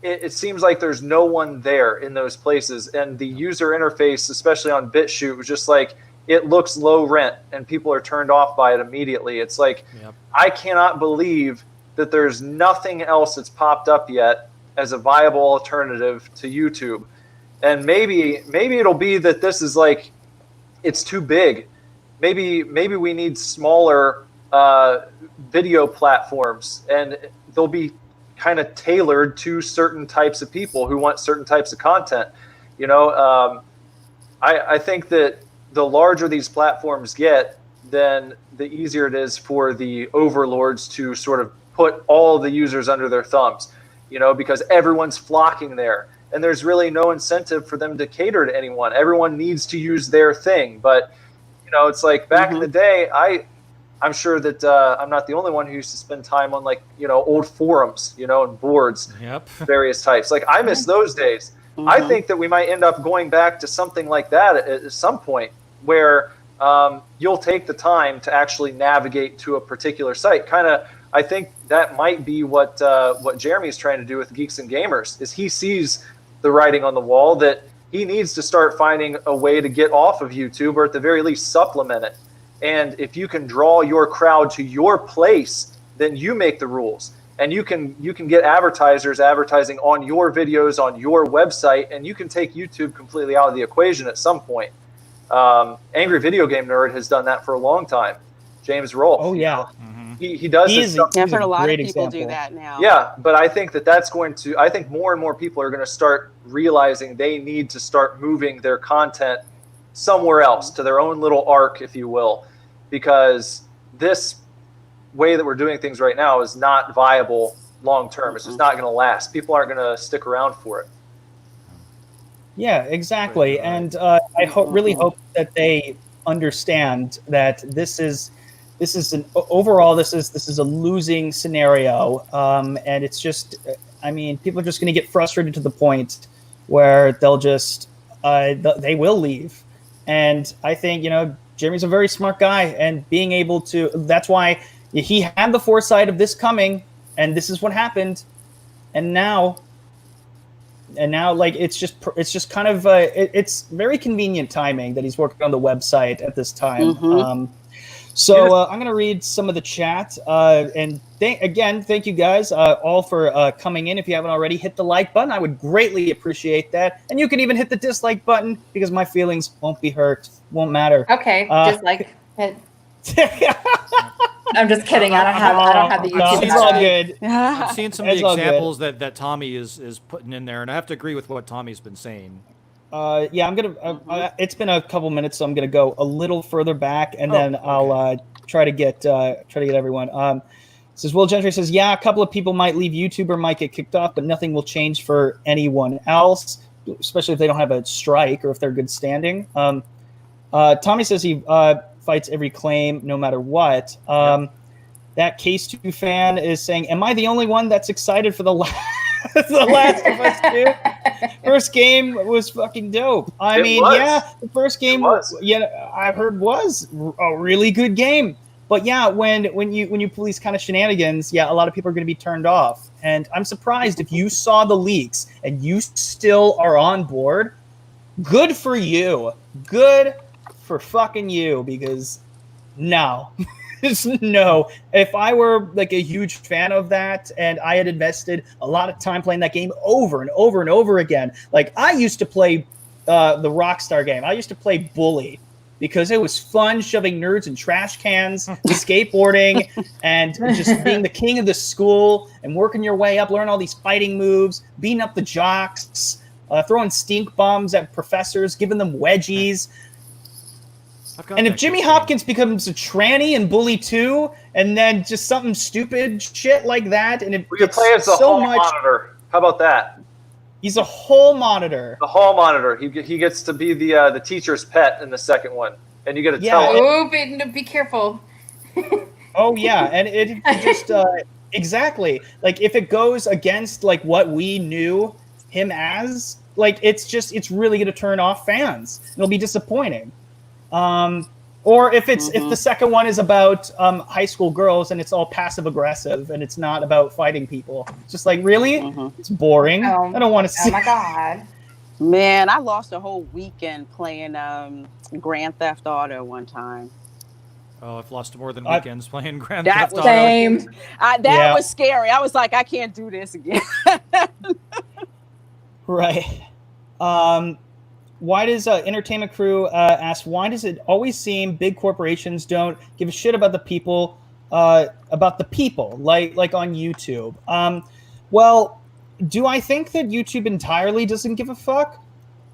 it seems like there's no one there in those places, and the user interface, especially on BitChute, was just like, it looks low rent, and people are turned off by it immediately. It's like, I cannot believe that there's nothing else that's popped up yet as a viable alternative to YouTube. And maybe it'll be that this is like, it's too big. Maybe we need smaller video platforms, and they'll be kind of tailored to certain types of people who want certain types of content. I think that the larger these platforms get, then the easier it is for the overlords to sort of put all the users under their thumbs, because everyone's flocking there. And there's really no incentive for them to cater to anyone. Everyone needs to use their thing. But, it's like back in the day, I'm sure that I'm not the only one who used to spend time on like, old forums, and boards, Yep. various types. Like I miss those days. I think that we might end up going back to something like that at some point where you'll take the time to actually navigate to a particular site. I think that might be what Jeremy's trying to do with Geeks and Gamers, is he sees the writing on the wall that he needs to start finding a way to get off of YouTube, or at the very least supplement it. And if you can draw your crowd to your place, then you make the rules. And you can get advertisers advertising on your videos on your website, and you can take YouTube completely out of the equation at some point. Angry Video Game Nerd has done that for a long time. James Rolfe. Oh yeah. He does this stuff. I've heard a lot of great people example. do that now. Yeah, but I think that's going to, I think more and more people are going to start realizing they need to start moving their content somewhere else, to their own little arc, if you will, because this way that we're doing things right now is not viable long term. It's just not going to last. People aren't going to stick around for it. Yeah, exactly. And I really hope that they understand that this is a losing scenario, and it's just, people are just going to get frustrated to the point where they'll just they will leave. And I think Jeremy's a very smart guy, and being able to, that's why he had the foresight of this coming, and this is what happened, and now like it's just kind of it's very convenient timing that he's working on the website at this time. So I'm going to read some of the chat. And thank you guys all for coming in. If you haven't already, hit the like button. I would greatly appreciate that. And you can even hit the dislike button, because my feelings won't be hurt. Won't matter. Okay, dislike it. I'm just kidding. I don't have the YouTube. No, it's all good. I've seen some of It's the all good. examples that Tommy is putting in there, and I have to agree with what Tommy's been saying. Yeah, I'm gonna. It's been a couple minutes, so I'm gonna go a little further back, and then I'll try to get everyone. Says Will Gentry says, yeah, a couple of people might leave YouTube or might get kicked off, but nothing will change for anyone else, especially if they don't have a strike or if they're good standing. Tommy says he fights every claim no matter what. That Case 2 fan is saying, am I the only one that's excited for the Last of Us 2? First game was fucking dope. Yeah, the first game, I've heard was a really good game. But yeah, when you pull these kind of shenanigans, a lot of people are going to be turned off. And I'm surprised if you saw the leaks and you still are on board. Good for you. Good for fucking you, because no. No, if I were like a huge fan of that and I had invested a lot of time playing that game over and over and over again, like I used to play the Rockstar game. I used to play Bully because it was fun shoving nerds in trash cans, skateboarding, and just being the king of the school and working your way up, learning all these fighting moves, beating up the jocks, throwing stink bombs at professors, giving them wedgies. And if Jimmy Hopkins becomes a tranny in Bully 2, and then just something stupid shit like that, and it gets play as the hall monitor. How about that? He's a hall monitor. The hall monitor. He gets to be the teacher's pet in the second one, and you get to tell him. Oh, be careful. Oh yeah, and it just exactly like if it goes against like what we knew him as, like it's really going to turn off fans. It'll be disappointing. Or if the second one is about high school girls and it's all passive aggressive and it's not about fighting people, it's just like, really? It's boring. I don't want to see. Oh my god, man! I lost a whole weekend playing Grand Theft Auto one time. Oh, I've lost more than weekends playing Grand That Theft was Auto. same. That was scary. I was like, I can't do this again. Right. Why does Entertainment Crew ask, why does it always seem big corporations don't give a shit about the people, like on YouTube? Well, do I think that YouTube entirely doesn't give a fuck?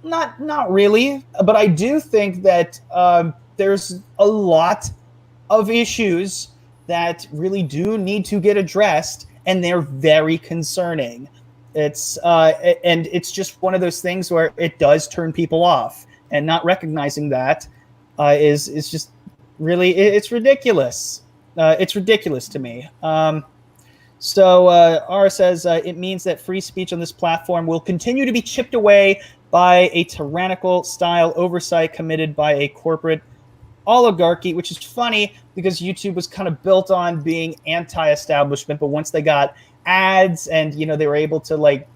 Not really, but I do think that there's a lot of issues that really do need to get addressed, and they're very concerning. It's and it's just one of those things where it does turn people off, and not recognizing that is just really, it's ridiculous. It's ridiculous to me. So R says it means that free speech on this platform will continue to be chipped away by a tyrannical style oversight committed by a corporate oligarchy, which is funny because YouTube was kind of built on being anti-establishment, but once they got ads and they were able to like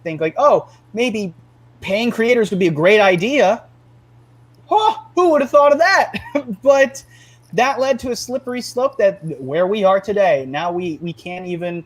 think like, oh, maybe paying creators would be a great idea. Huh, who would have thought of that? But that led to a slippery slope that where we are today. Now we can't even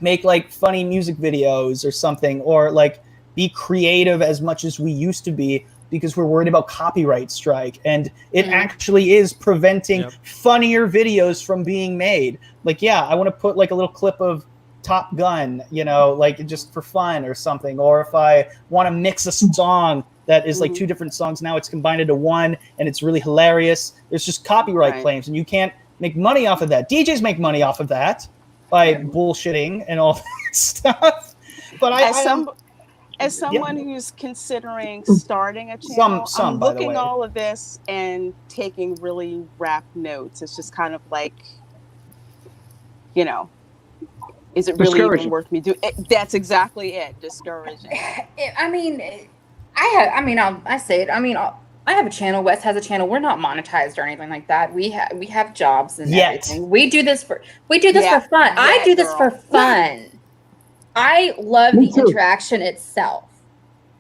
make like funny music videos or something, or like be creative as much as we used to be because we're worried about copyright strike. And it actually is preventing funnier videos from being made. Like, yeah, I want to put like a little clip of Top Gun, like just for fun or something. Or if I want to mix a song that is like two different songs, now it's combined into one and it's really hilarious. There's just copyright claims and you can't make money off of that. DJs make money off of that by bullshitting and all that stuff. But as someone who's considering starting a channel, I'm looking all of this and taking really rapt notes. It's just kind of like, is it really even worth me doing? That's exactly it. Discouraging. I'll say it. I have a channel. Wes has a channel. We're not monetized or anything like that. We have jobs and everything. We do this for fun. I do this for fun. I love the interaction itself.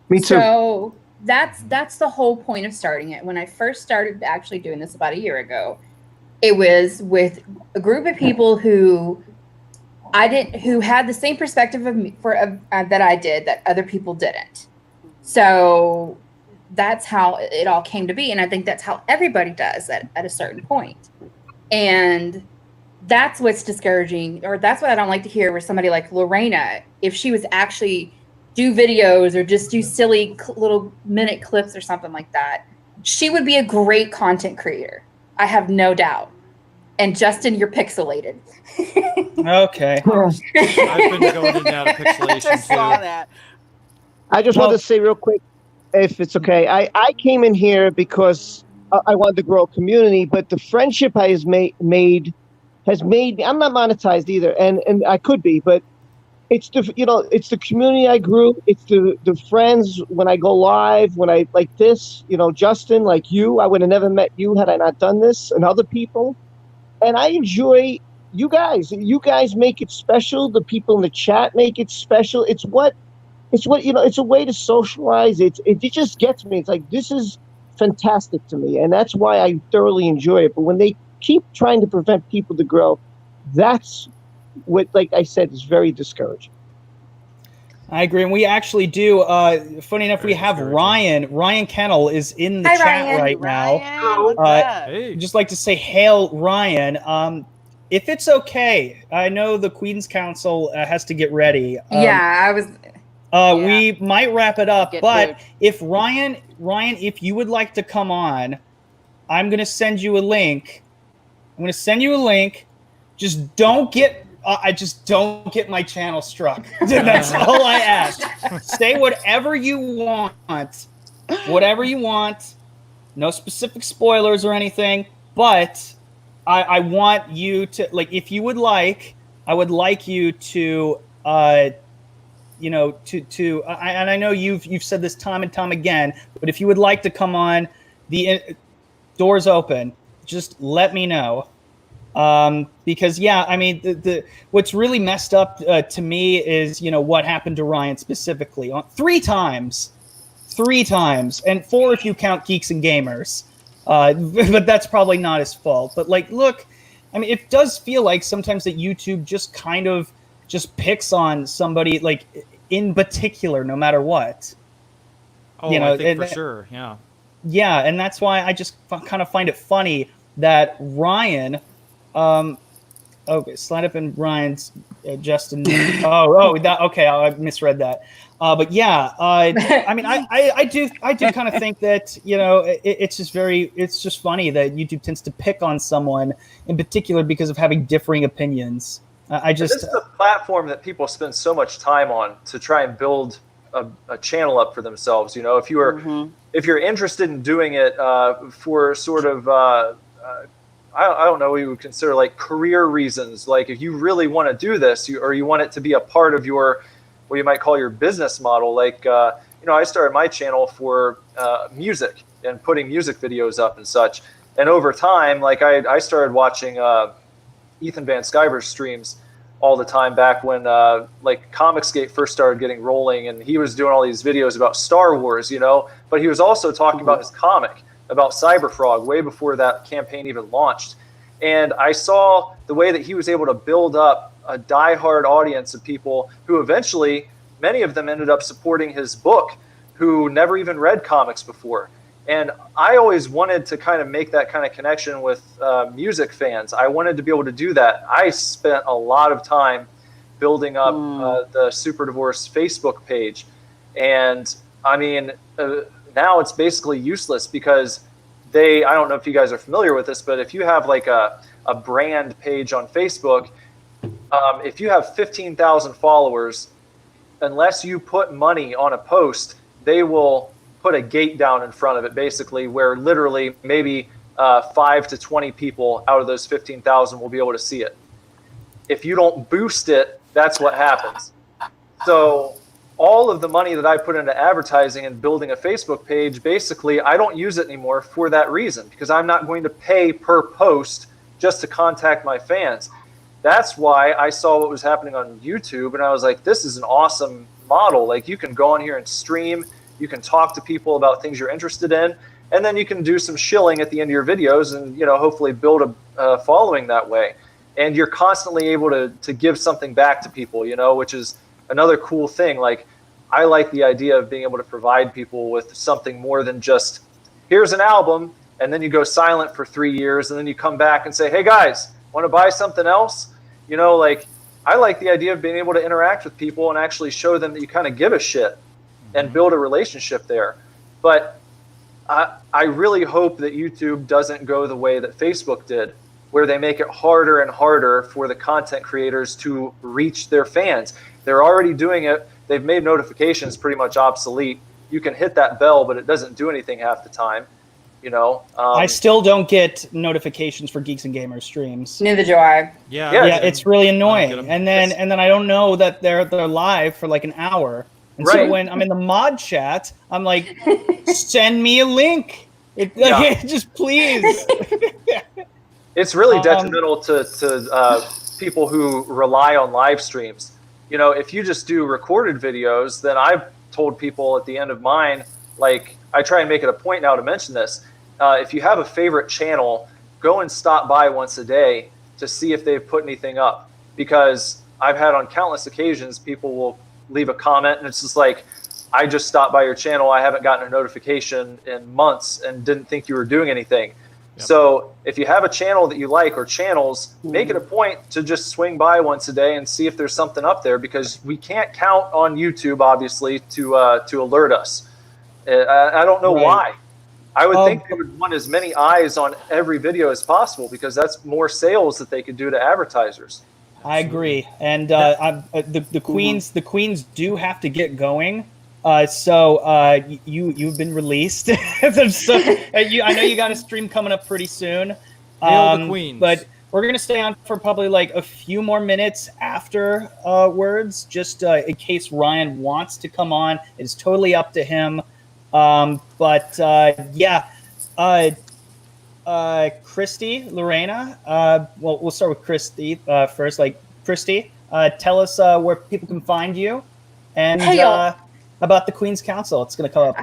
Me too. So that's the whole point of starting it. When I first started actually doing this about a year ago, it was with a group of people who had the same perspective of me that I did that other people didn't. So that's how it all came to be. And I think that's how everybody does at a certain point. And that's what's discouraging, or that's what I don't like to hear, where somebody like Lorena, if she was actually do videos or just do silly little minute clips or something like that, she would be a great content creator. I have no doubt. And Justin, you're pixelated. Okay. I've been going in and out of pixelation I just saw that. I just want to say real quick, if it's okay. I came in here because I wanted to grow a community, but the friendship has made me. I'm not monetized either, and I could be, but it's the community I grew. It's the friends when I go live, when I like this, Justin, like you. I would have never met you had I not done this, and other people. And I enjoy you guys. You guys make it special. The people in the chat make it special. It's a way to socialize. It just gets me. It's like, this is fantastic to me. And that's why I thoroughly enjoy it. But when they keep trying to prevent people to grow, that's what, like I said, is very discouraging. I agree. And we actually do. Funny enough, we have Ryan Kennel is in the chat right now. Hey. Just like to say, hail, Ryan. If it's okay, I know the Queen's Council has to get ready. We might wrap it up, but if Ryan, if you would like to come on, I'm going to send you a link. Just don't get my channel struck. That's all I ask. Say whatever you want. No specific spoilers or anything, but I want you to, like, if you would like, I would like you to, and I know you've said this time and time again, but if you would like to come on, the door's open. Just let me know. Because the what's really messed up to me is what happened to Ryan specifically on three times, and 4 if you count Geeks and Gamers. But that's probably not his fault. But look, it does feel like sometimes that YouTube just kind of just picks on somebody in particular, no matter what. Oh, I think for sure, yeah. Yeah, and that's why I just kind of find it funny that Ryan. Okay, slide up in Ryan's Justin. Okay, I misread that. But yeah, I do kind of think that it's just funny that YouTube tends to pick on someone in particular because of having differing opinions. This is a platform that people spend so much time on to try and build a channel up for themselves. If you're interested in doing it for sort of I don't know, we would consider like career reasons. Like if you really want to do this, or you want it to be a part of your, what you might call your business model. Like, I started my channel for music and putting music videos up and such. And over time, like I started watching Ethan Van Sciver's streams all the time back when like Comicsgate first started getting rolling, and he was doing all these videos about Star Wars, but he was also talking about his comic about Cyberfrog way before that campaign even launched. And I saw the way that he was able to build up a diehard audience of people who eventually, many of them ended up supporting his book, who never even read comics before. And I always wanted to kind of make that kind of connection with music fans. I wanted to be able to do that. I spent a lot of time building up the Superdivorce Facebook page. And I mean, now it's basically useless because I don't know if you guys are familiar with this, but if you have like a brand page on Facebook, if you have 15,000 followers, unless you put money on a post, they will put a gate down in front of it, basically, where literally maybe 5 to 20 people out of those 15,000 will be able to see it. If you don't boost it, that's what happens. So all of the money that I put into advertising and building a Facebook page, basically, I don't use it anymore for that reason, because I'm not going to pay per post just to contact my fans. That's why I saw what was happening on YouTube, and I was like, this is an awesome model. Like, you can go on here and stream, you can talk to people about things you're interested in, and then you can do some shilling at the end of your videos and, hopefully build a following that way. And you're constantly able to give something back to people, which is another cool thing. Like, I like the idea of being able to provide people with something more than just, here's an album, and then you go silent for 3 years, and then you come back and say, hey guys, want to buy something else? Like, I like the idea of being able to interact with people and actually show them that you kind of give a shit and build a relationship there. But I really hope that YouTube doesn't go the way that Facebook did, where they make it harder and harder for the content creators to reach their fans. They're already doing it. They've made notifications pretty much obsolete. You can hit that bell, but it doesn't do anything half the time. I still don't get notifications for Geeks and Gamers streams. Neither do I. Yeah, it's really annoying. And then I don't know that they're live for like an hour. And so when I'm in the mod chat, I'm like, send me a link. Just please. It's really detrimental to people who rely on live streams. If you just do recorded videos, then I've told people at the end of mine, like, I try and make it a point now to mention this. If you have a favorite channel, go and stop by once a day to see if they've put anything up. Because I've had on countless occasions, people will leave a comment and it's just like, I just stopped by your channel. I haven't gotten a notification in months and didn't think you were doing anything. Yep. So if you have a channel that you like, or channels, make it a point to just swing by once a day and see if there's something up there, because we can't count on YouTube, obviously, to alert us. I don't know why. I would think they would want as many eyes on every video as possible, because that's more sales that they could do to advertisers. I agree, and the queens do have to get going. So you've been released. I know you got a stream coming up pretty soon. Hail the queens. But we're gonna stay on for probably like a few more minutes afterwards, just in case Ryan wants to come on. It's totally up to him. Christie, Lorena. Well, we'll start with Christie first. Like, Christie, tell us where people can find you, and about the Queen's Council. It's going to come up.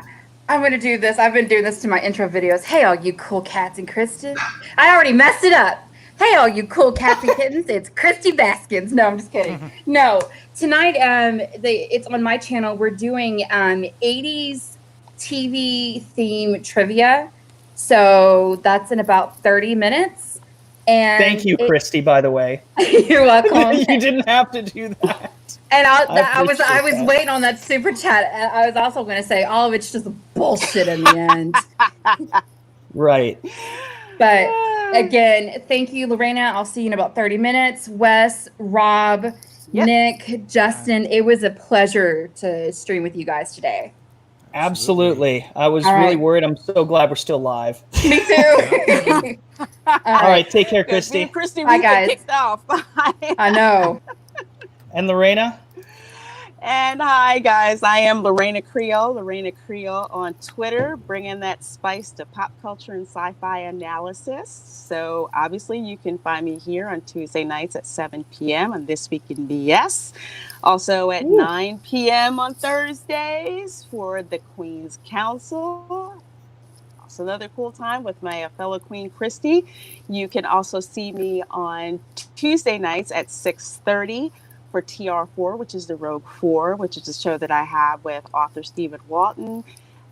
I'm going to do this. I've been doing this to my intro videos. Hey, all you cool cats and kittens. I already messed it up. Hey, all you cool cats and kittens. It's Christie Baskins. No, I'm just kidding. No, tonight it's on my channel. We're doing 80s TV theme trivia. So that's in about 30 minutes. And thank you, Christie, by the way. You're welcome. You didn't have to do that. And I was waiting on that super chat. I was also going to say all of it's just bullshit in the end. Right. But again, thank you, Lorena. I'll see you in about 30 minutes. Wes, Rob, Nick, Justin, it was a pleasure to stream with you guys today. Absolutely. I was really worried. I'm so glad we're still live. Me too. All right, take care, Because me Christy. and Christy, Bye, we've been guys. kicked off. I know. And Lorena? And hi, guys. I am Lorena Creole on Twitter, bringing that spice to pop culture and sci-fi analysis. So obviously you can find me here on Tuesday nights at 7 p.m. on This Week in BS. Also at 9 p.m. on Thursdays for the Queen's Council. Also another cool time with my fellow Queen, Christie. You can also see me on Tuesday nights at 6:30 for TR4, which is the Rogue 4, which is a show that I have with author Stephen Walton,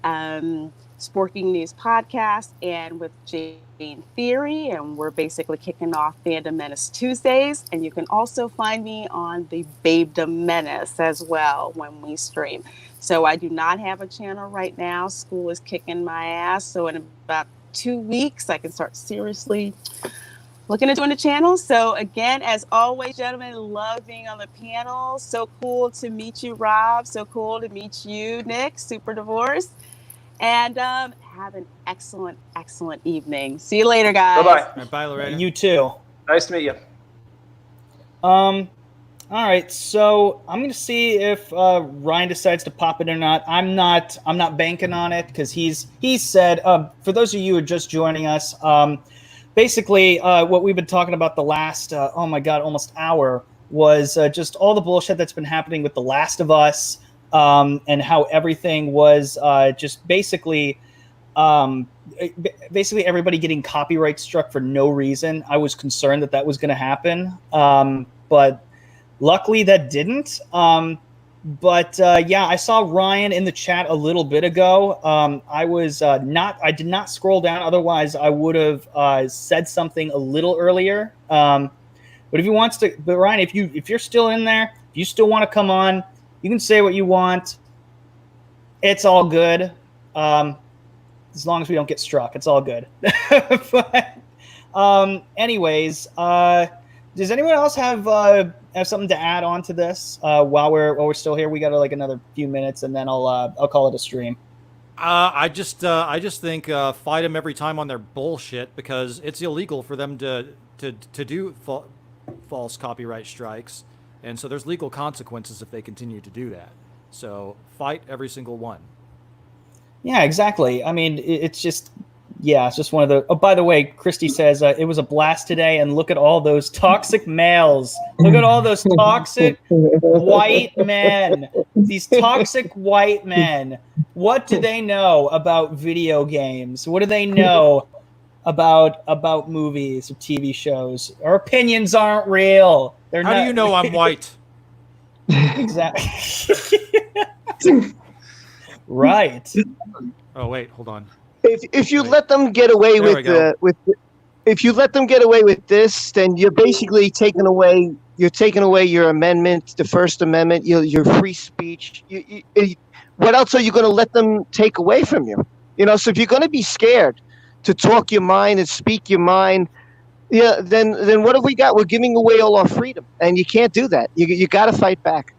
Sporking News Podcast, and with Jane Theory. And we're basically kicking off Fandom Menace Tuesdays. And you can also find me on the Babedom Menace as well when we stream. So I do not have a channel right now. School is kicking my ass. So in about 2 weeks, I can start seriously looking at doing the channel. So again, as always, gentlemen, love being on the panel. So cool to meet you, Rob. So cool to meet you, Nick, Superdivorce. And have an excellent, excellent evening. See you later, guys. Bye-bye. All right, bye, Lorena. You too. Nice to meet you. All right, so I'm gonna see if Ryan decides to pop it or not. I'm not banking on it because he said, for those of you who are just joining us, basically what we've been talking about the last oh my god, almost hour was just all the bullshit that's been happening with The Last of Us, and how everything was just basically everybody getting copyright struck for no reason. I was concerned that was going to happen, but luckily that didn't. Yeah, I saw Ryan in the chat a little bit ago. I did not scroll down. Otherwise, I would have said something a little earlier. But if he wants to, but Ryan, if you're still in there, if you still want to come on, you can say what you want. It's all good. As long as we don't get struck, it's all good. But anyways, does anyone else have something to add on to this while we're still here? We got like another few minutes, and then I'll call it a stream. I just think fight them every time on their bullshit, because it's illegal for them to do false copyright strikes, and so there's legal consequences if they continue to do that. So fight every single one. Yeah, exactly. I mean, it's just one of the. Oh, by the way, Christie says it was a blast today, and look at all those toxic males. Look at all those toxic white men. These toxic white men. What do they know about video games? What do they know about movies or TV shows? Our opinions aren't real. They're How not. do you know I'm white? Exactly. Right. Oh wait, hold on. If you let them get away if you let them get away with this, then you're basically taking away your amendment, the First Amendment, your free speech. What else are you going to let them take away from you? You know, so if you're going to be scared to talk your mind and speak your mind, yeah, then what have we got? We're giving away all our freedom, and you can't do that. You got to fight back.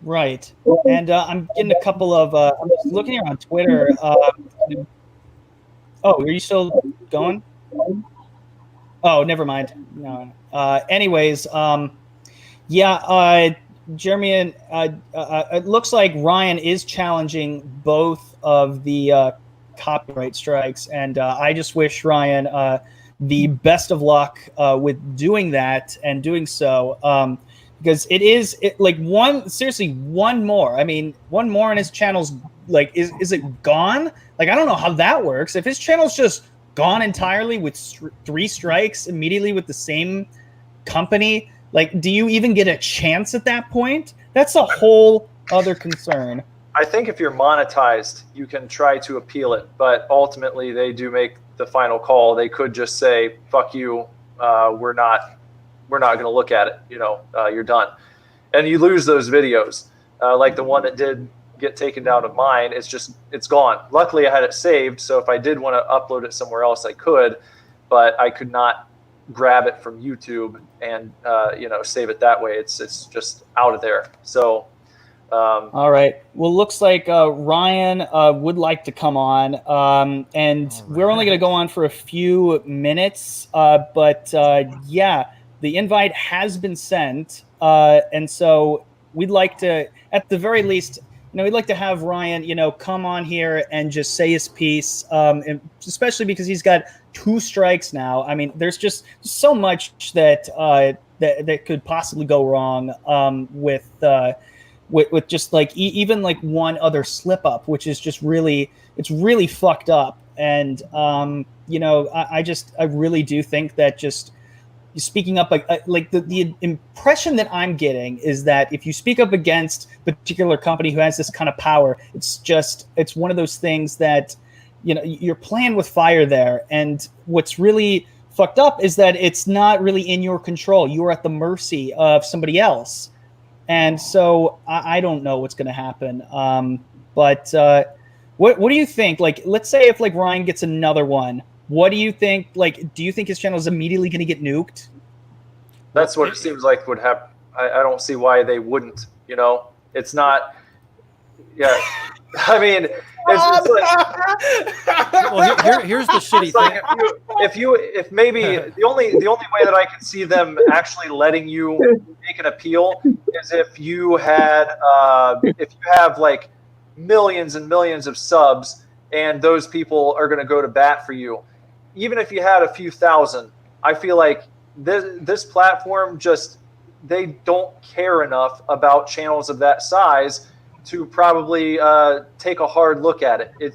Right. And I'm getting a couple of I'm just looking here on Twitter. Oh, are you still going? Oh, never mind. No. Anyways, Jeremy, and it looks like Ryan is challenging both of the copyright strikes, and I just wish Ryan the best of luck with doing that and doing so. Because one more. I mean, one more and his channel's like, is it gone? Like, I don't know how that works. If his channel's just gone entirely with 3 strikes immediately with the same company, like, do you even get a chance at that point? That's a whole other concern. I think if you're monetized, you can try to appeal it, but ultimately they do make the final call. They could just say, "Fuck you, we're not going to look at it. You're done," and you lose those videos. Like the one that did get taken down of mine, it's gone. Luckily, I had it saved, so if I did want to upload it somewhere else, I could, but I could not grab it from YouTube and save it that way. It's just out of there. So All right. Well, looks like Ryan would like to come on, and we're only going to go on for a few minutes. But yeah, the invite has been sent, and so we'd like to, at the very least, we'd like to have Ryan, come on here and just say his piece, and especially because he's got 2 strikes now. I mean, there's just so much that that could possibly go wrong with just like even like one other slip up, which is just it's really fucked up. And I really do think that just speaking up, like the impression that I'm getting is that if you speak up against a particular company who has this kind of power, it's one of those things that you're playing with fire there. And what's really fucked up is that it's not really in your control. You're at the mercy of somebody else. And so I don't know what's going to happen. But what do you think? Like, let's say if like Ryan gets another one, what do you think? Like, do you think his channel is immediately going to get nuked? That's what it seems like would happen. I don't see why they wouldn't. It's not. Yeah, I mean, it's like. Well, here's the shitty thing. Like if maybe the only way that I could see them actually letting you make an appeal is if you have like millions and millions of subs and those people are going to go to bat for you. Even if you had a few thousand, I feel like this platform they don't care enough about channels of that size to probably take a hard look at it.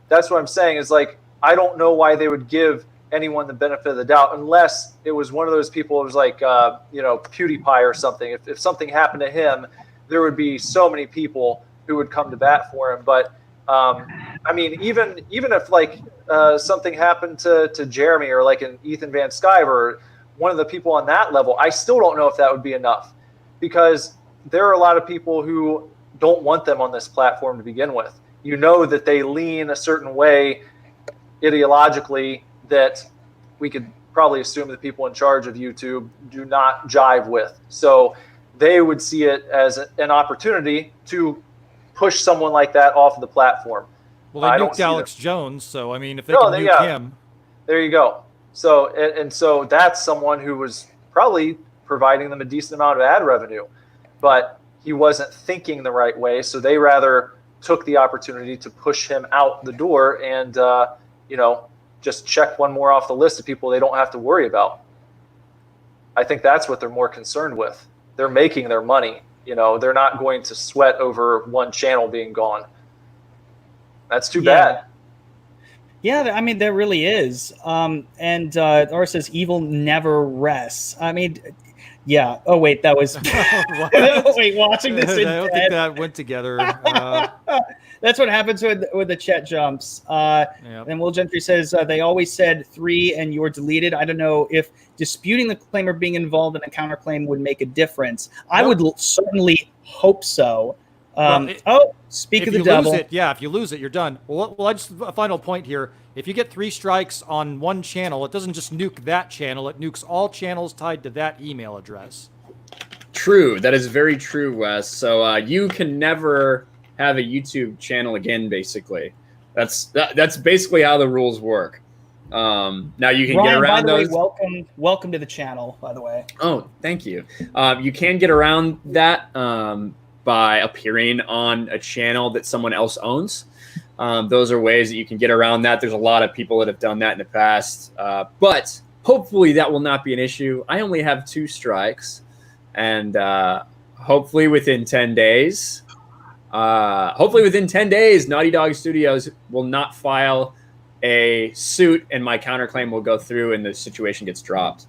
That's what I'm saying is like, I don't know why they would give anyone the benefit of the doubt unless it was one of those people. It was like, PewDiePie or something. If something happened to him, there would be so many people who would come to bat for him. But I mean, even if like something happened to Jeremy or like an Ethan Van Sciver or one of the people on that level, I still don't know if that would be enough, because there are a lot of people who don't want them on this platform to begin with. That they lean a certain way ideologically that we could probably assume the people in charge of YouTube do not jive with. So they would see it as an opportunity to push someone like that off of the platform. Well, they nuked Alex Jones, so I mean, if they can nuke him. There you go. So, and so that's someone who was probably providing them a decent amount of ad revenue, but he wasn't thinking the right way. So they rather took the opportunity to push him out the door and, just check one more off the list of people they don't have to worry about. I think that's what they're more concerned with. They're making their money. They're not going to sweat over one channel being gone. That's too bad. Yeah, I mean, there really is. And Laura says, evil never rests. I mean, yeah. Oh, wait, that was... Wait, watching this in I don't think that went together. That's what happens with the chat jumps. Yep. And Will Gentry says, they always said 3 and you're deleted. I don't know if disputing the claim or being involved in a counterclaim would make a difference. Nope. I would certainly hope so. Speak of the devil. If you lose it, you're done. Well, just a final point here. If you get 3 strikes on one channel, it doesn't just nuke that channel. It nukes all channels tied to that email address. True. That is very true, Wes. So you can never have a YouTube channel again, basically. That's basically how the rules work. Now you can get around those. Welcome to the channel, by the way. Oh, thank you. You can get around that by appearing on a channel that someone else owns. Those are ways that you can get around that. There's a lot of people that have done that in the past. But hopefully that will not be an issue. I only have 2 strikes. And hopefully within 10 days, Naughty Dog Studios will not file a suit and my counterclaim will go through and the situation gets dropped.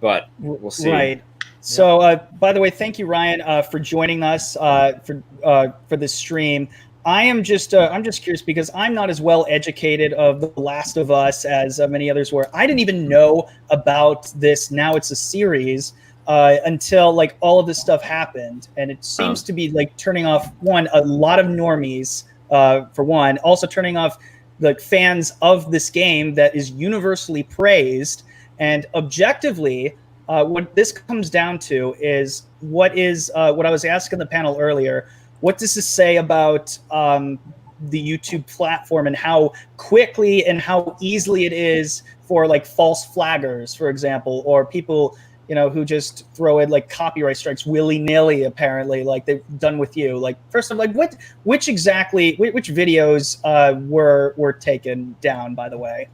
But we'll see. Right. So, by the way, thank you, Ryan, for joining us for this stream. I'm just curious because I'm not as well educated of The Last of Us as many others were. I didn't even know about this. Now it's a series until like all of this stuff happened, and it seems to be like turning off a lot of normies for one, also turning off the fans of this game that is universally praised. And objectively, what this comes down to is what I was asking the panel earlier. What does this say about the YouTube platform and how quickly and how easily it is for like false flaggers, for example, or people, you know, who just throw in like copyright strikes willy-nilly, apparently, like they've done with you? Like, first of all, like which videos were taken down, by the way?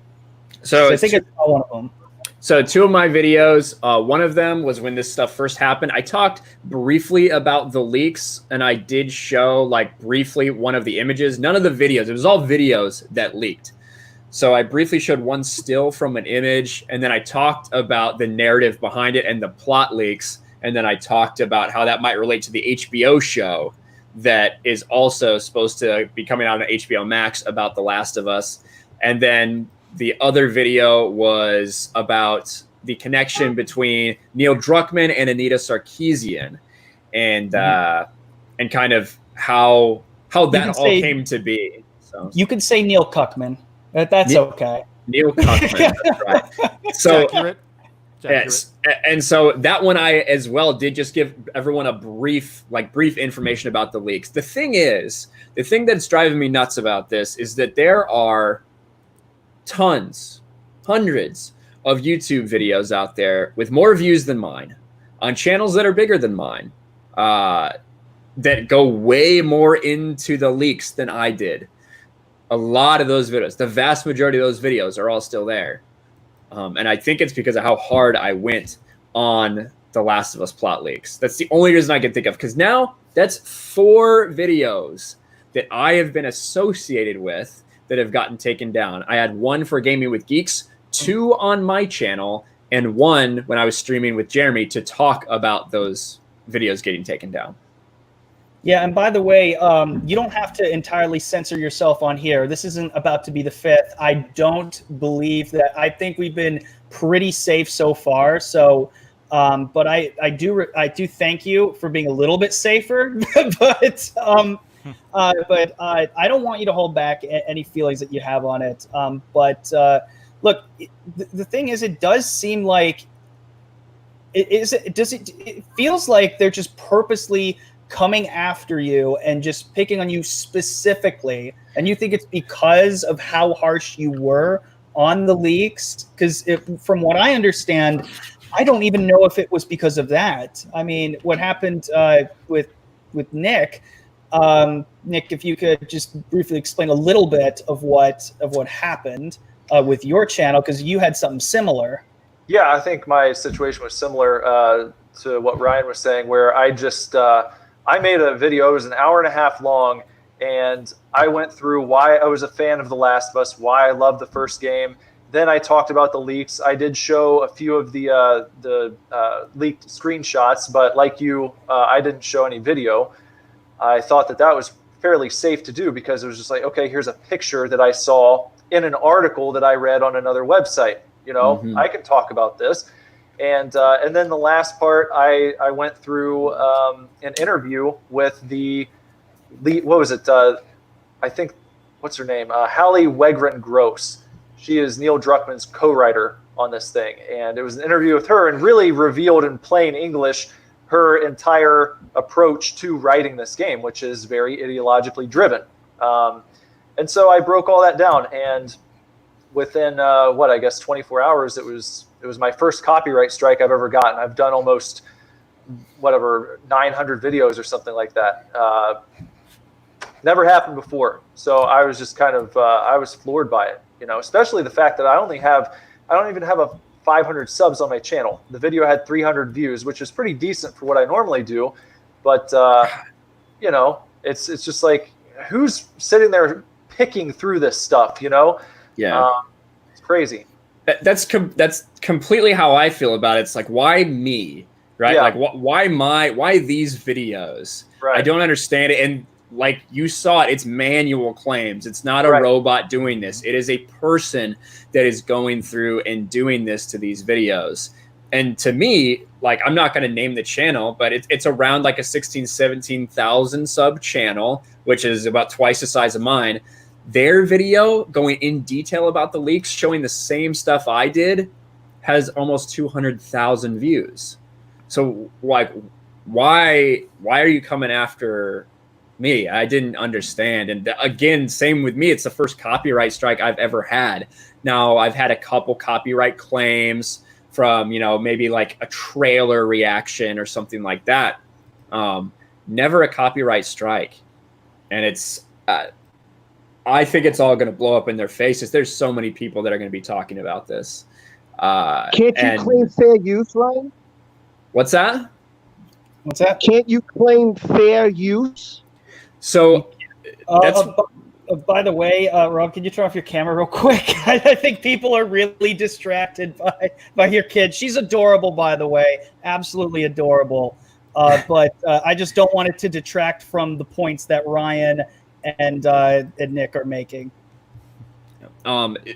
So I think it's one of them. So 2 of my videos, one of them was when this stuff first happened. I talked briefly about the leaks, and I did show like briefly one of the images. None of the videos. It was all videos that leaked. So I briefly showed one still from an image, and then I talked about the narrative behind it and the plot leaks, and then I talked about how that might relate to the HBO show that is also supposed to be coming out on HBO Max about The Last of Us. And then the other video was about the connection between Neil Druckmann and Anita Sarkeesian, and kind of how that all came to be. So you could say Neil Cuckman. That's okay. Neil Cuckman, that's right. So accurate. Yes, and so that one I as well did just give everyone a brief information about the leaks. The thing that's driving me nuts about this is that there are hundreds of YouTube videos out there with more views than mine on channels that are bigger than mine, that go way more into the leaks than I did. A lot of those videos, the vast majority of those videos are all still there. And I think it's because of how hard I went on The Last of Us plot leaks. That's the only reason I can think of, because now that's 4 videos that I have been associated with that have gotten taken down. I had 1 for Gaming with Geeks, 2 on my channel, and 1 when I was streaming with Jeremy to talk about those videos getting taken down. Yeah, and by the way, you don't have to entirely censor yourself on here. This isn't about to be the 5th. I don't believe that. I think we've been pretty safe so far. So, but I do thank you for being a little bit safer. but I don't want you to hold back any feelings that you have on it. Look, the thing is, it does seem like it feels like they're just purposely coming after you and just picking on you specifically, and you think it's because of how harsh you were on the leaks? Because from what I understand, I don't even know if it was because of that. I mean, what happened with Nick? Nick, if you could just briefly explain a little bit of what happened with your channel, because you had something similar. Yeah, I think my situation was similar to what Ryan was saying, where I just I made a video. It was an hour and a half long, and I went through why I was a fan of The Last of Us, why I loved the first game. Then I talked about the leaks. I did show a few of the leaked screenshots, but like you, I didn't show any video. I thought that was fairly safe to do, because it was just like, okay, here's a picture that I saw in an article that I read on another website. You know, I can talk about this. And then the last part, I went through an interview with the lead, what was it? I think, what's her name? Hallie Wegren-Gross. She is Neil Druckmann's co-writer on this thing. And it was an interview with her, and really revealed in plain English her entire approach to writing this game, which is very ideologically driven. And so I broke all that down, and within I guess 24 hours, it was my first copyright strike I've ever gotten. I've done almost 900 videos or something like that. Never happened before. So I was just kind of I was floored by it, you know, especially the fact that I don't even have a 500 subs on my channel. The video had 300 views, which is pretty decent for what I normally do. But you know, it's just like, who's sitting there picking through this stuff, you know? Yeah. It's crazy. That's completely how I feel about it. It's like, why me, right? Yeah. Like, why these videos? Right. I don't understand it. And like you saw it, it's manual claims. It's not a Right. robot doing this. It is a person that is going through and doing this to these videos. And to me, like, I'm not going to name the channel, but it's around like a 16, 17,000 sub channel, which is about twice the size of mine. Their video going in detail about the leaks, showing the same stuff I did, has almost 200,000 views. So like, why are you coming after me? I didn't understand. And again, same with me. It's the first copyright strike I've ever had. Now, I've had a couple copyright claims from, maybe like a trailer reaction or something like that. Never a copyright strike. And it's, I think it's all going to blow up in their faces. There's so many people that are going to be talking about this. Can't you claim fair use, Ryan? What's that? What's that? Can't you claim fair use? So that's... By the way, Rob, can you turn off your camera real quick? I think people are really distracted by your kid. She's adorable, by the way, absolutely adorable. But I just don't want it to detract from the points that Ryan and Nick are making.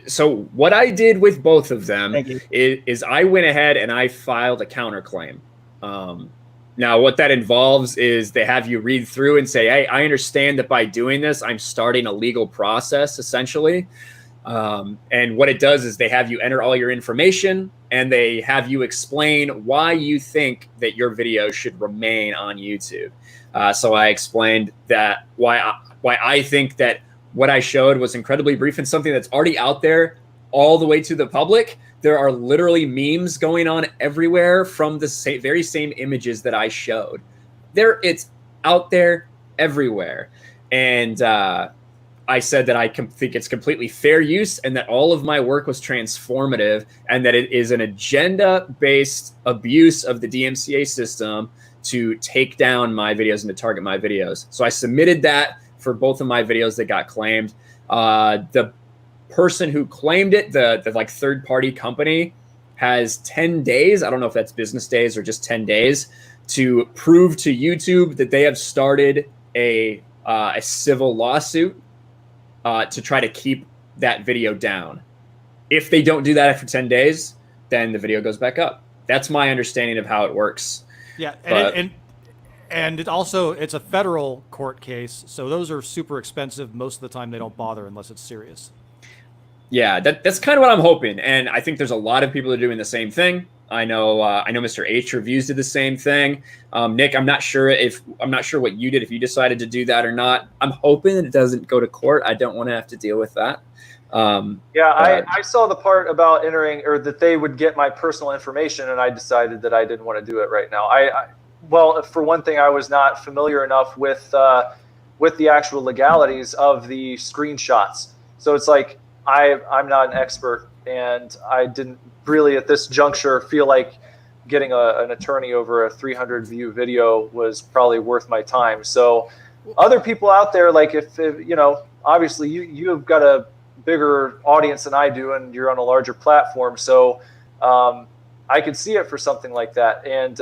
So what I did with both of them is I went ahead and I filed a counterclaim. Now, what that involves is they have you read through and say, hey, I understand that by doing this, I'm starting a legal process, essentially. And what it does is they have you enter all your information and they have you explain why you think that your video should remain on YouTube. So I explained that why I think that what I showed was incredibly brief and something that's already out there all the way to the public. There are literally memes going on everywhere from the very same images that I showed. It's out there everywhere. And I said that I think it's completely fair use and that all of my work was transformative and that it is an agenda-based abuse of the DMCA system to take down my videos and to target my videos. So I submitted that for both of my videos that got claimed. The person who claimed it, the like third-party company, has 10 days. I don't know if that's business days or just 10 days to prove to YouTube that they have started a civil lawsuit to try to keep that video down. If they don't do that after 10 days, then the video goes back up. That's my understanding of how it works. Yeah, and it's a federal court case, so those are super expensive. Most of the time, they don't bother unless it's serious. Yeah, that's kind of what I'm hoping, and I think there's a lot of people that are doing the same thing. I know Mr. H Reviews did the same thing. Nick, I'm not sure what you did, if you decided to do that or not. I'm hoping that it doesn't go to court. I don't want to have to deal with that. I saw the part about entering, or that they would get my personal information, and I decided that I didn't want to do it right now. Well, for one thing, I was not familiar enough with the actual legalities of the screenshots. So it's like I'm not an expert, and I didn't really at this juncture feel like getting an attorney over a 300 view video was probably worth my time. So other people out there, like if obviously you've got a bigger audience than I do, and you're on a larger platform. So I could see it for something like that. And,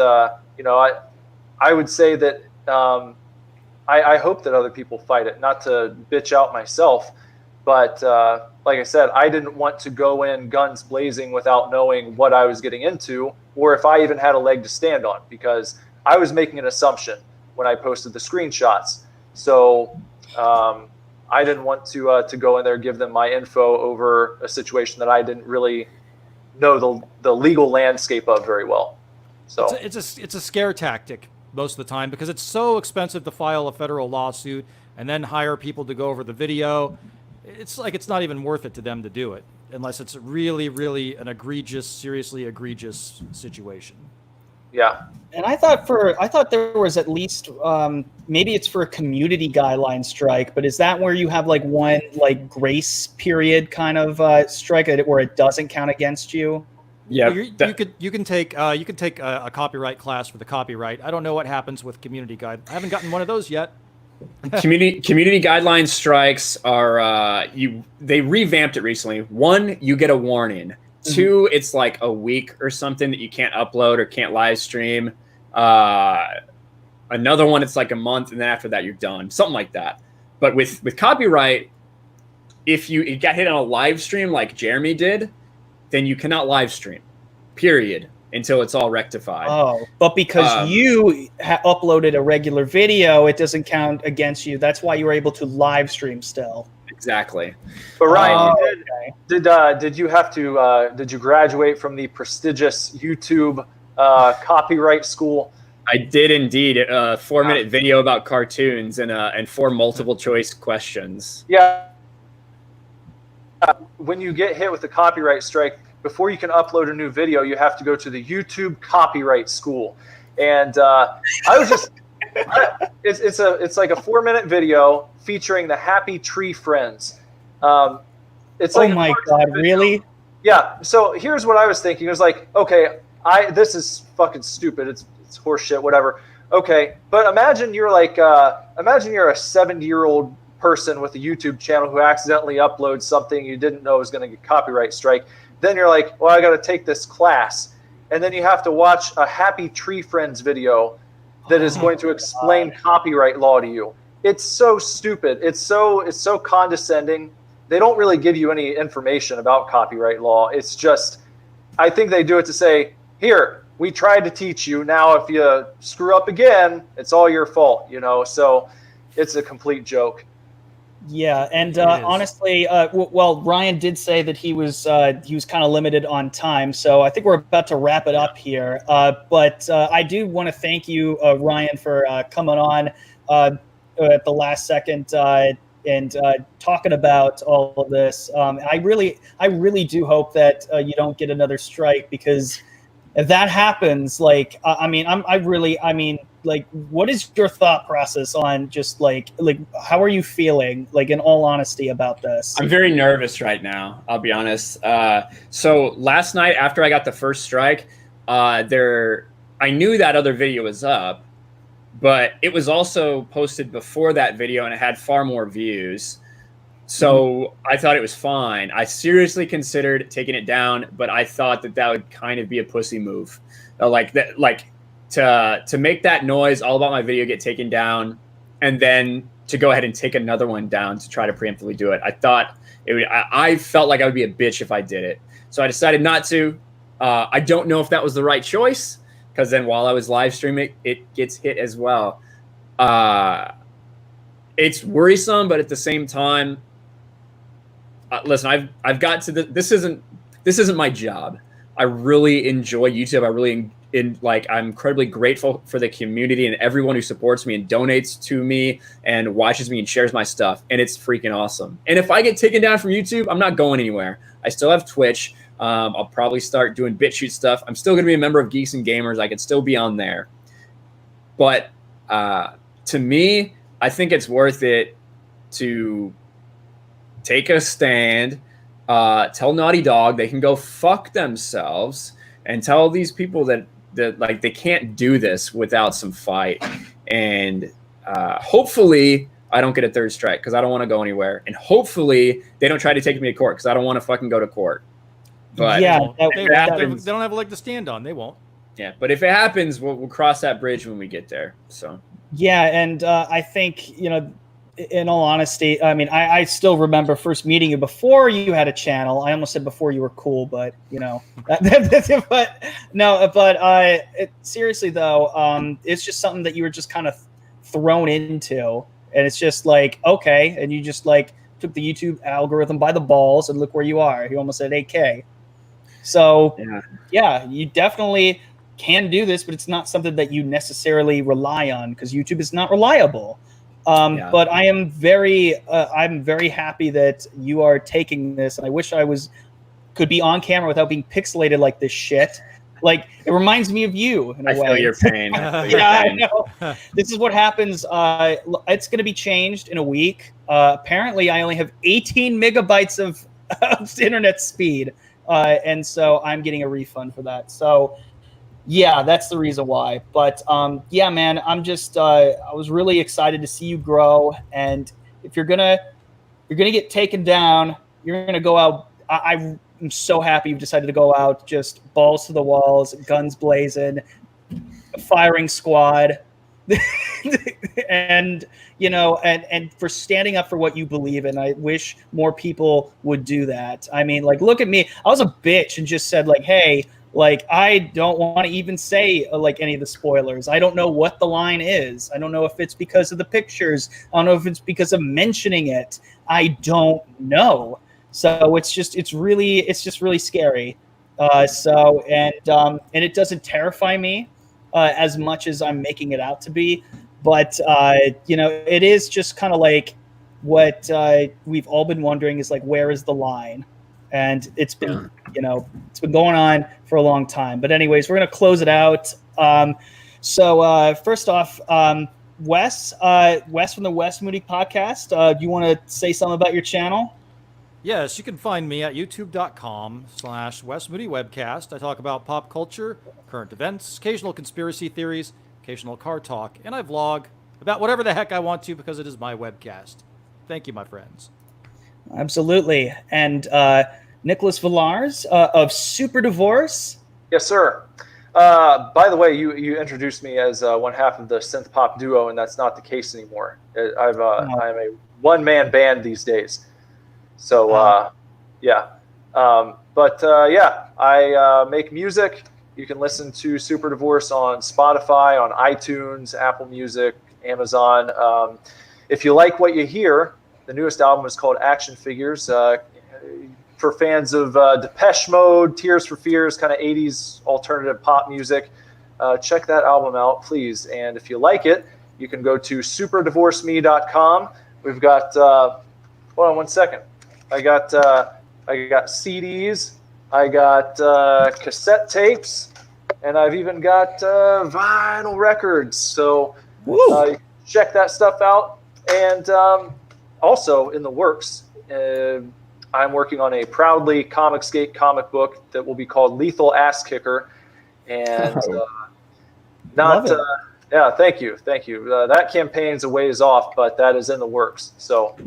I would say that I hope that other people fight it, not to bitch out myself. But like I said, I didn't want to go in guns blazing without knowing what I was getting into, or if I even had a leg to stand on, because I was making an assumption when I posted the screenshots. So I didn't want to go in there, give them my info over a situation that I didn't really know the legal landscape of very well. So it's a scare tactic most of the time, because it's so expensive to file a federal lawsuit and then hire people to go over the video. It's like it's not even worth it to them to do it unless it's really, really an seriously egregious situation. Yeah. And I thought there was at least maybe it's for a community guideline strike, but is that where you have like one like grace period kind of strike where it doesn't count against you? Yeah, you can take a copyright class for the copyright. I don't know what happens with community guide. I haven't gotten one of those yet. Community guideline strikes are they revamped it recently. One, you get a warning. Two, it's like a week or something that you can't upload or can't live stream. Another one, it's like a month, and then after that, you're done. Something like that. But with copyright, if you got hit on a live stream like Jeremy did, then you cannot live stream, period, until it's all rectified. Oh, but because you uploaded a regular video, it doesn't count against you. That's why you were able to live stream still. Exactly. But Ryan, did you have to did you graduate from the prestigious YouTube copyright school? I did indeed. A 4-minute video about cartoons and 4 multiple choice questions. Yeah. When you get hit with a copyright strike, before you can upload a new video, you have to go to the YouTube copyright school. And I was just, it's like a 4-minute video featuring the Happy Tree Friends. It's like, oh my God, really? Yeah. So here's what I was thinking. It was like, okay, this is fucking stupid. It's horseshit, whatever. Okay, but imagine you're like, imagine you're a 70-year-old person with a YouTube channel who accidentally uploads something you didn't know was going to get copyright strike. Then you're like, well, I got to take this class, and then you have to watch a Happy Tree Friends video that is going to explain copyright law to you. It's so stupid. It's so condescending. They don't really give you any information about copyright law. It's just, I think they do it to say, here, we tried to teach you. Now, if you screw up again, it's all your fault, you know? So it's a complete joke. Yeah, and honestly, well, Ryan did say that he was kind of limited on time, so I think we're about to wrap it up here. But I do want to thank you, Ryan, for coming on at the last second and talking about all of this. I really do hope that you don't get another strike, because if that happens, like, like, what is your thought process on just like how are you feeling, like, in all honesty, about this? I'm very nervous right now, I'll be honest. So last night after I got the first strike, I knew that other video was up, but it was also posted before that video and it had far more views. So I thought it was fine. I seriously considered taking it down, but I thought that would kind of be a pussy move. To make that noise all about my video get taken down, and then to go ahead and take another one down to try to preemptively do it. I thought it would. I felt like I would be a bitch if I did it. So I decided not to. I don't know if that was the right choice, because then while I was live streaming, it gets hit as well. It's worrisome, but at the same time, listen, I've got to this isn't my job. I really enjoy YouTube. I'm incredibly grateful for the community and everyone who supports me and donates to me and watches me and shares my stuff. And it's freaking awesome. And if I get taken down from YouTube, I'm not going anywhere. I still have Twitch. I'll probably start doing BitChute stuff. I'm still going to be a member of Geeks and Gamers. I could still be on there. But to me, I think it's worth it to take a stand, tell Naughty Dog they can go fuck themselves, and tell these people that like they can't do this without some fight. And hopefully I don't get a third strike, because I don't want to go anywhere. And hopefully they don't try to take me to court, because I don't want to fucking go to court. But yeah, they don't have a leg to stand on. They won't. Yeah, but if it happens, we'll cross that bridge when we get there. So yeah, and I think, you know, in all honesty, I mean, I still remember first meeting you before you had a channel. I almost said before you were cool, but, you know, but no, but seriously though, it's just something that you were just kind of thrown into, and it's just like, okay. And you just like took the YouTube algorithm by the balls, and look where you are. You almost said 8K. So yeah, you definitely can do this, but it's not something that you necessarily rely on, because YouTube is not reliable. But I'm very happy that you are taking this, and I wish I could be on camera without being pixelated like this shit. Like, it reminds me of you in a way. I feel your pain. I know. This is what happens. It's going to be changed in a week. Apparently, I only have 18 megabytes of internet speed, and so I'm getting a refund for that. So yeah, that's the reason why. But yeah, man, I'm just I was really excited to see you grow. And if you're gonna get taken down, you're gonna go out. I'm so happy you've decided to go out just balls to the walls, guns blazing, firing squad, and you know, and for standing up for what you believe in. I wish more people would do that. I mean, like, look at me. I was a bitch and just said like, hey. Like, I don't want to even say like any of the spoilers. I don't know what the line is. I don't know if it's because of the pictures. I don't know if it's because of mentioning it. I don't know. So it's just really scary. And it doesn't terrify me. as much as I'm making it out to be. But, it is just kind of like what we've all been wondering is like, where is the line? And it's been, it's been going on for a long time. But anyways, we're going to close it out. So first off, Wes from the Wes Moody podcast, do you want to say something about your channel? Yes, you can find me at youtube.com/WesMoodyWebcast. I talk about pop culture, current events, occasional conspiracy theories, occasional car talk, and I vlog about whatever the heck I want to because it is my webcast. Thank you, my friends. Absolutely. And Nicholas Villars of Superdivorce. Yes, sir. By the way, you introduced me as one half of the synth pop duo, and that's not the case anymore. I'm a one-man band these days. So, I make music. You can listen to Superdivorce on Spotify, on iTunes, Apple Music, Amazon. If you like what you hear, the newest album is called Action Figures. For fans of Depeche Mode, Tears for Fears, kind of 80s alternative pop music, check that album out, please. And if you like it, you can go to superdivorceme.com. We've got, hold on one second. I got CDs, I got cassette tapes, and I've even got vinyl records. So check that stuff out. And also in the works, I'm working on a Proudly Comicsgate comic book that will be called Lethal Ass Kicker. And thank you. That campaign's a ways off, but that is in the works. So,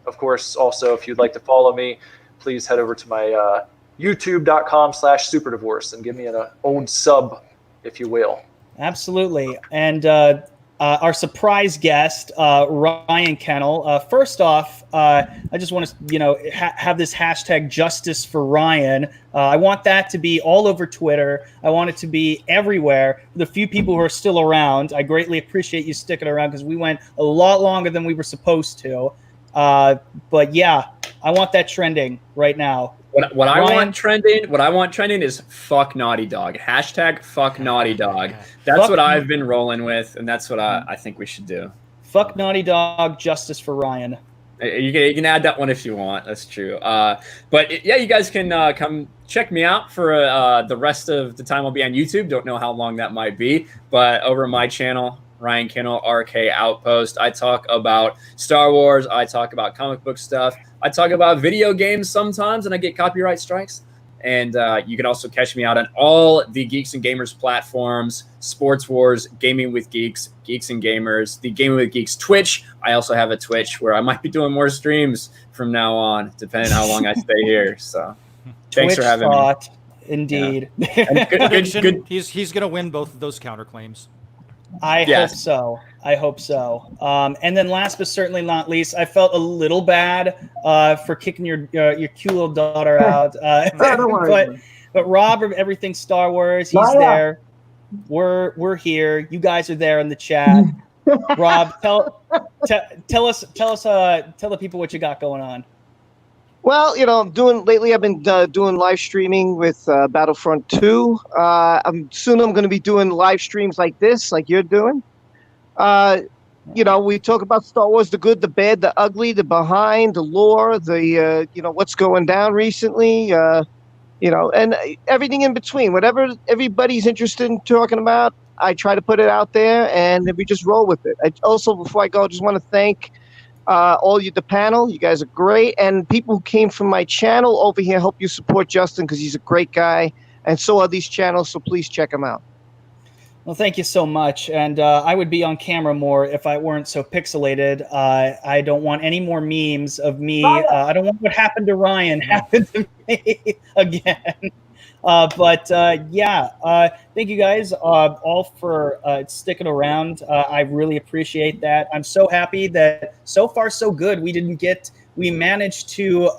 of course, also, if you'd like to follow me, please head over to my youtube.com/superdivorce and give me an old sub, if you will. Absolutely. And our surprise guest, Ryan Kennel. First off, I just want to, have this hashtag Justice for Ryan. I want that to be all over Twitter. I want it to be everywhere. The few people who are still around, I greatly appreciate you sticking around because we went a lot longer than we were supposed to. But yeah, I want that trending right now. What I want trending is fuck Naughty Dog. Hashtag fuck Naughty Dog. That's what I've been rolling with, and that's what I think we should do. Fuck Naughty Dog, Justice for Ryan. You can add that one if you want. That's true. But you guys can come check me out for the rest of the time I'll be on YouTube. Don't know how long that might be, but over my channel, Ryan Kennel, RK Outpost, I talk about Star Wars. I talk about comic book stuff. I talk about video games sometimes, and I get copyright strikes. And you can also catch me out on all the Geeks and Gamers platforms, Sports Wars, Gaming with Geeks, Geeks and Gamers, the Gaming with Geeks Twitch. I also have a Twitch where I might be doing more streams from now on, depending on how long I stay here. So thanks for having me. Indeed. Yeah. Good. He's going to win both of those counterclaims. I hope so. And then last but certainly not least, I felt a little bad for kicking your cute little daughter out. But Rob of Everything Star Wars, he's there. We're here. You guys are there in the chat. Rob, tell the people what you got going on. Well, I've been doing live streaming with Battlefront 2. Soon I'm going to be doing live streams like this, like you're doing. We talk about Star Wars, the good, the bad, the ugly, the behind, the lore, the, what's going down recently, and everything in between. Whatever everybody's interested in talking about, I try to put it out there, and then we just roll with it. Before I go, I just want to thank the panel. You guys are great, and people who came from my channel over here help you support Justin because he's a great guy, and so are these channels, so please check them out. Well, thank you so much, and I would be on camera more if I weren't so pixelated. I don't want any more memes of me. I don't want what happened to Ryan happen to me again. Thank you guys all for sticking around. I really appreciate that. I'm so happy that so far so good. We managed to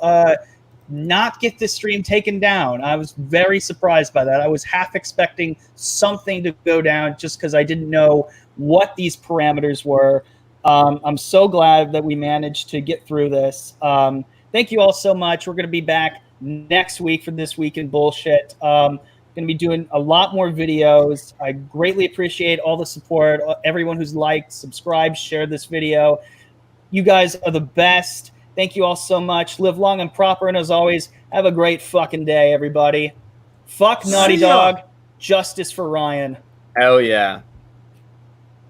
not get this stream taken down. I was very surprised by that. I was half expecting something to go down just because I didn't know what these parameters were. I'm so glad that we managed to get through this. Thank you all so much. We're going to be back next week for This Week in Bullshit. Going to be doing a lot more videos. I greatly appreciate all the support, everyone who's liked, subscribed, shared this video. You guys are the best. Thank you all so much. Live long and proper, and as always, have a great fucking day, everybody. Fuck Naughty See ya. Dog. Justice for Ryan. Hell yeah.